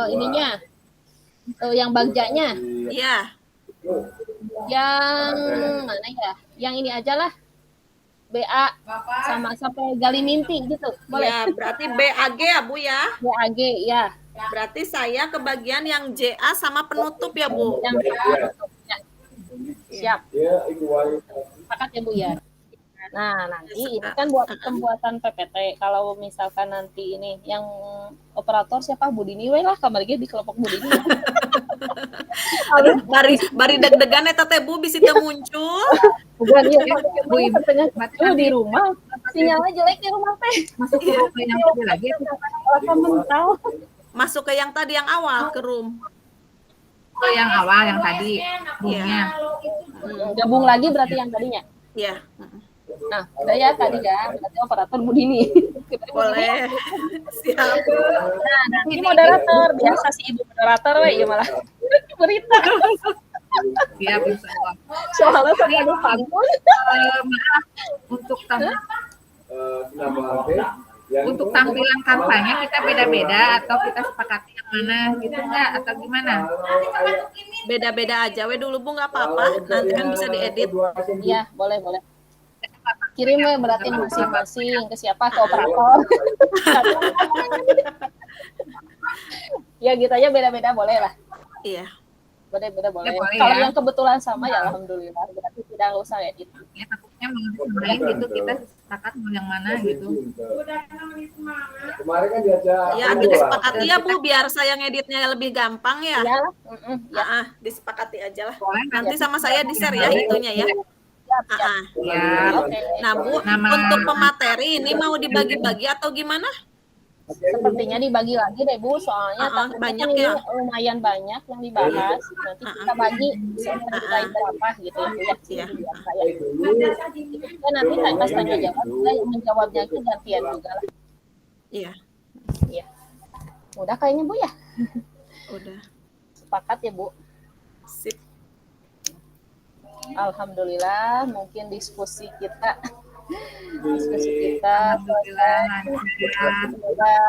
Ininya. Yang bagjanya. Iya. Yang mana ya? Yang ini aja lah. BA sama sampai Galiminti gitu. Boleh. Ya, berarti BAG ya, Bu ya. BAG ya. Berarti saya ke bagian yang JA sama penutup ya, Bu. Yang ya. Siap. Sepakat ya, Bu ya. Nah, nanti ini kan buat pembuatan PPT. Kalau misalkan nanti ini yang operator siapa? Bu Dini we lah, kamar di kelompok Bu Dini. Bari deg-degan eta teh Bu bisa teu muncul. Bukan ya, Bu Ibu di rumah. Sinyalnya jelek di rumah teh. Masuk ke yang tadi lagi. Apa mental? Masuk ke yang tadi yang awal ke room. Ke yang awal yang tadi. Roomnya. Gabung lagi berarti yang tadinya. Iya. Nah, udah ya tadi ya, berarti operator Bu Dini. Boleh. Siap. Nah, nanti moderator, biasa si ibu moderator we ya malah berita. Siap, insyaallah. Soalnya sampai ada pantun. Maaf untuk tampilan kampanye kita beda-beda atau kita sepakati yang mana gitu enggak atau gimana? Beda-beda aja we dulu Bu, nggak apa-apa. Nanti kan bisa diedit. Iya, boleh. Kirim we berarti masing-masing ke siapa? Ke operator. Ya gitu aja beda-beda boleh lah. Iya. Beda-beda boleh. Ya, boleh Kalau ya. yang kebetulan sama ya alhamdulillah. Berarti tidak usah edit. Ya takutnya mau lain gitu kita sepakat mau yang mana gitu. Kemarin kan diajak. Ya, disepakati ya Bu, biar saya ngeditnya lebih gampang ya. Iya lah. Ya. Disepakati aja lah. Boleh Nanti sama saya di-share ya itunya ya. ya. Oke. Nah Bu, untuk pemateri ini mau dibagi-bagi atau gimana? Sepertinya dibagi lagi deh Bu, soalnya takutnya banyak kan ini ya. lumayan banyak yang dibahas. Nanti kita bagi sampai berapa gitu ya. Iya. Itu juga nanti pas tanya jawab juga yang menjawabnya itu gantian juga lah. Iya. Iya. Udah kayaknya Bu ya. Udah. Sepakat ya Bu. Sip. Alhamdulillah, mungkin diskusi kita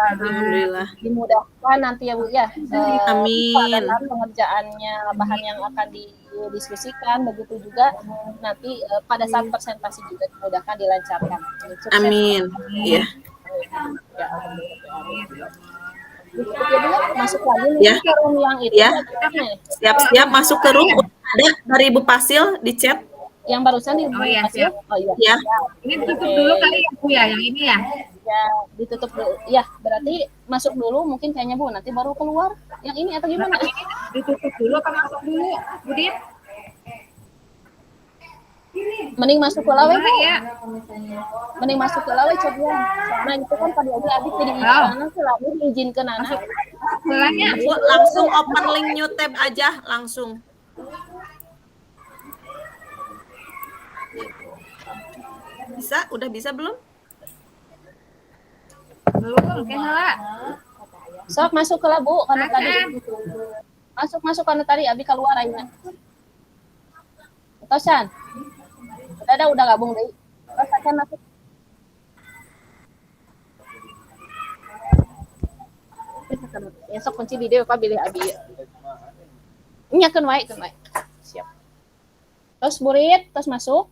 Alhamdulillah. Dimudahkan nanti ya Bu ya. Amin. Dalam pengerjaannya bahan yang akan didiskusikan, begitu juga nanti pada saat presentasi juga dimudahkan, dilancarkan. Sukses. Amin. Iya. Ya, alhamdulillah. Ya, Bu, masuk lagi nih Ya. ke room yang itu. Ya. Siap-siap masuk ke room. Ada dari Bu Pasil di chat. Yang barusan di Oh iya, siap. Oh iya. Ya. Ini tutup dulu kali ya Bu ya, yang ini ya. Ya, ditutup dulu. Ya, berarti masuk dulu mungkin kayaknya Bu, nanti baru keluar. Yang ini atau gimana? Ditutup dulu apa masuk dulu, Budit? Mending masuk ke lawe Bu. Ya. Mending masuk ke lawe coba. Soalnya itu kan tadi aja Adit jadi mana sih lawe diizinkan anak. Selanya Bu, langsung open link new tab aja langsung. Bisa? Udah bisa belum? belum kayak hala. Sok masuk ke labu karena tadi. Masuk karena tadi abi keluar aja. Tosan. Udah gabung deh. Tosan masuk. Besok kunci video Pak pilih abi. Nya kan wae. Siap. Terus burit, terus masuk.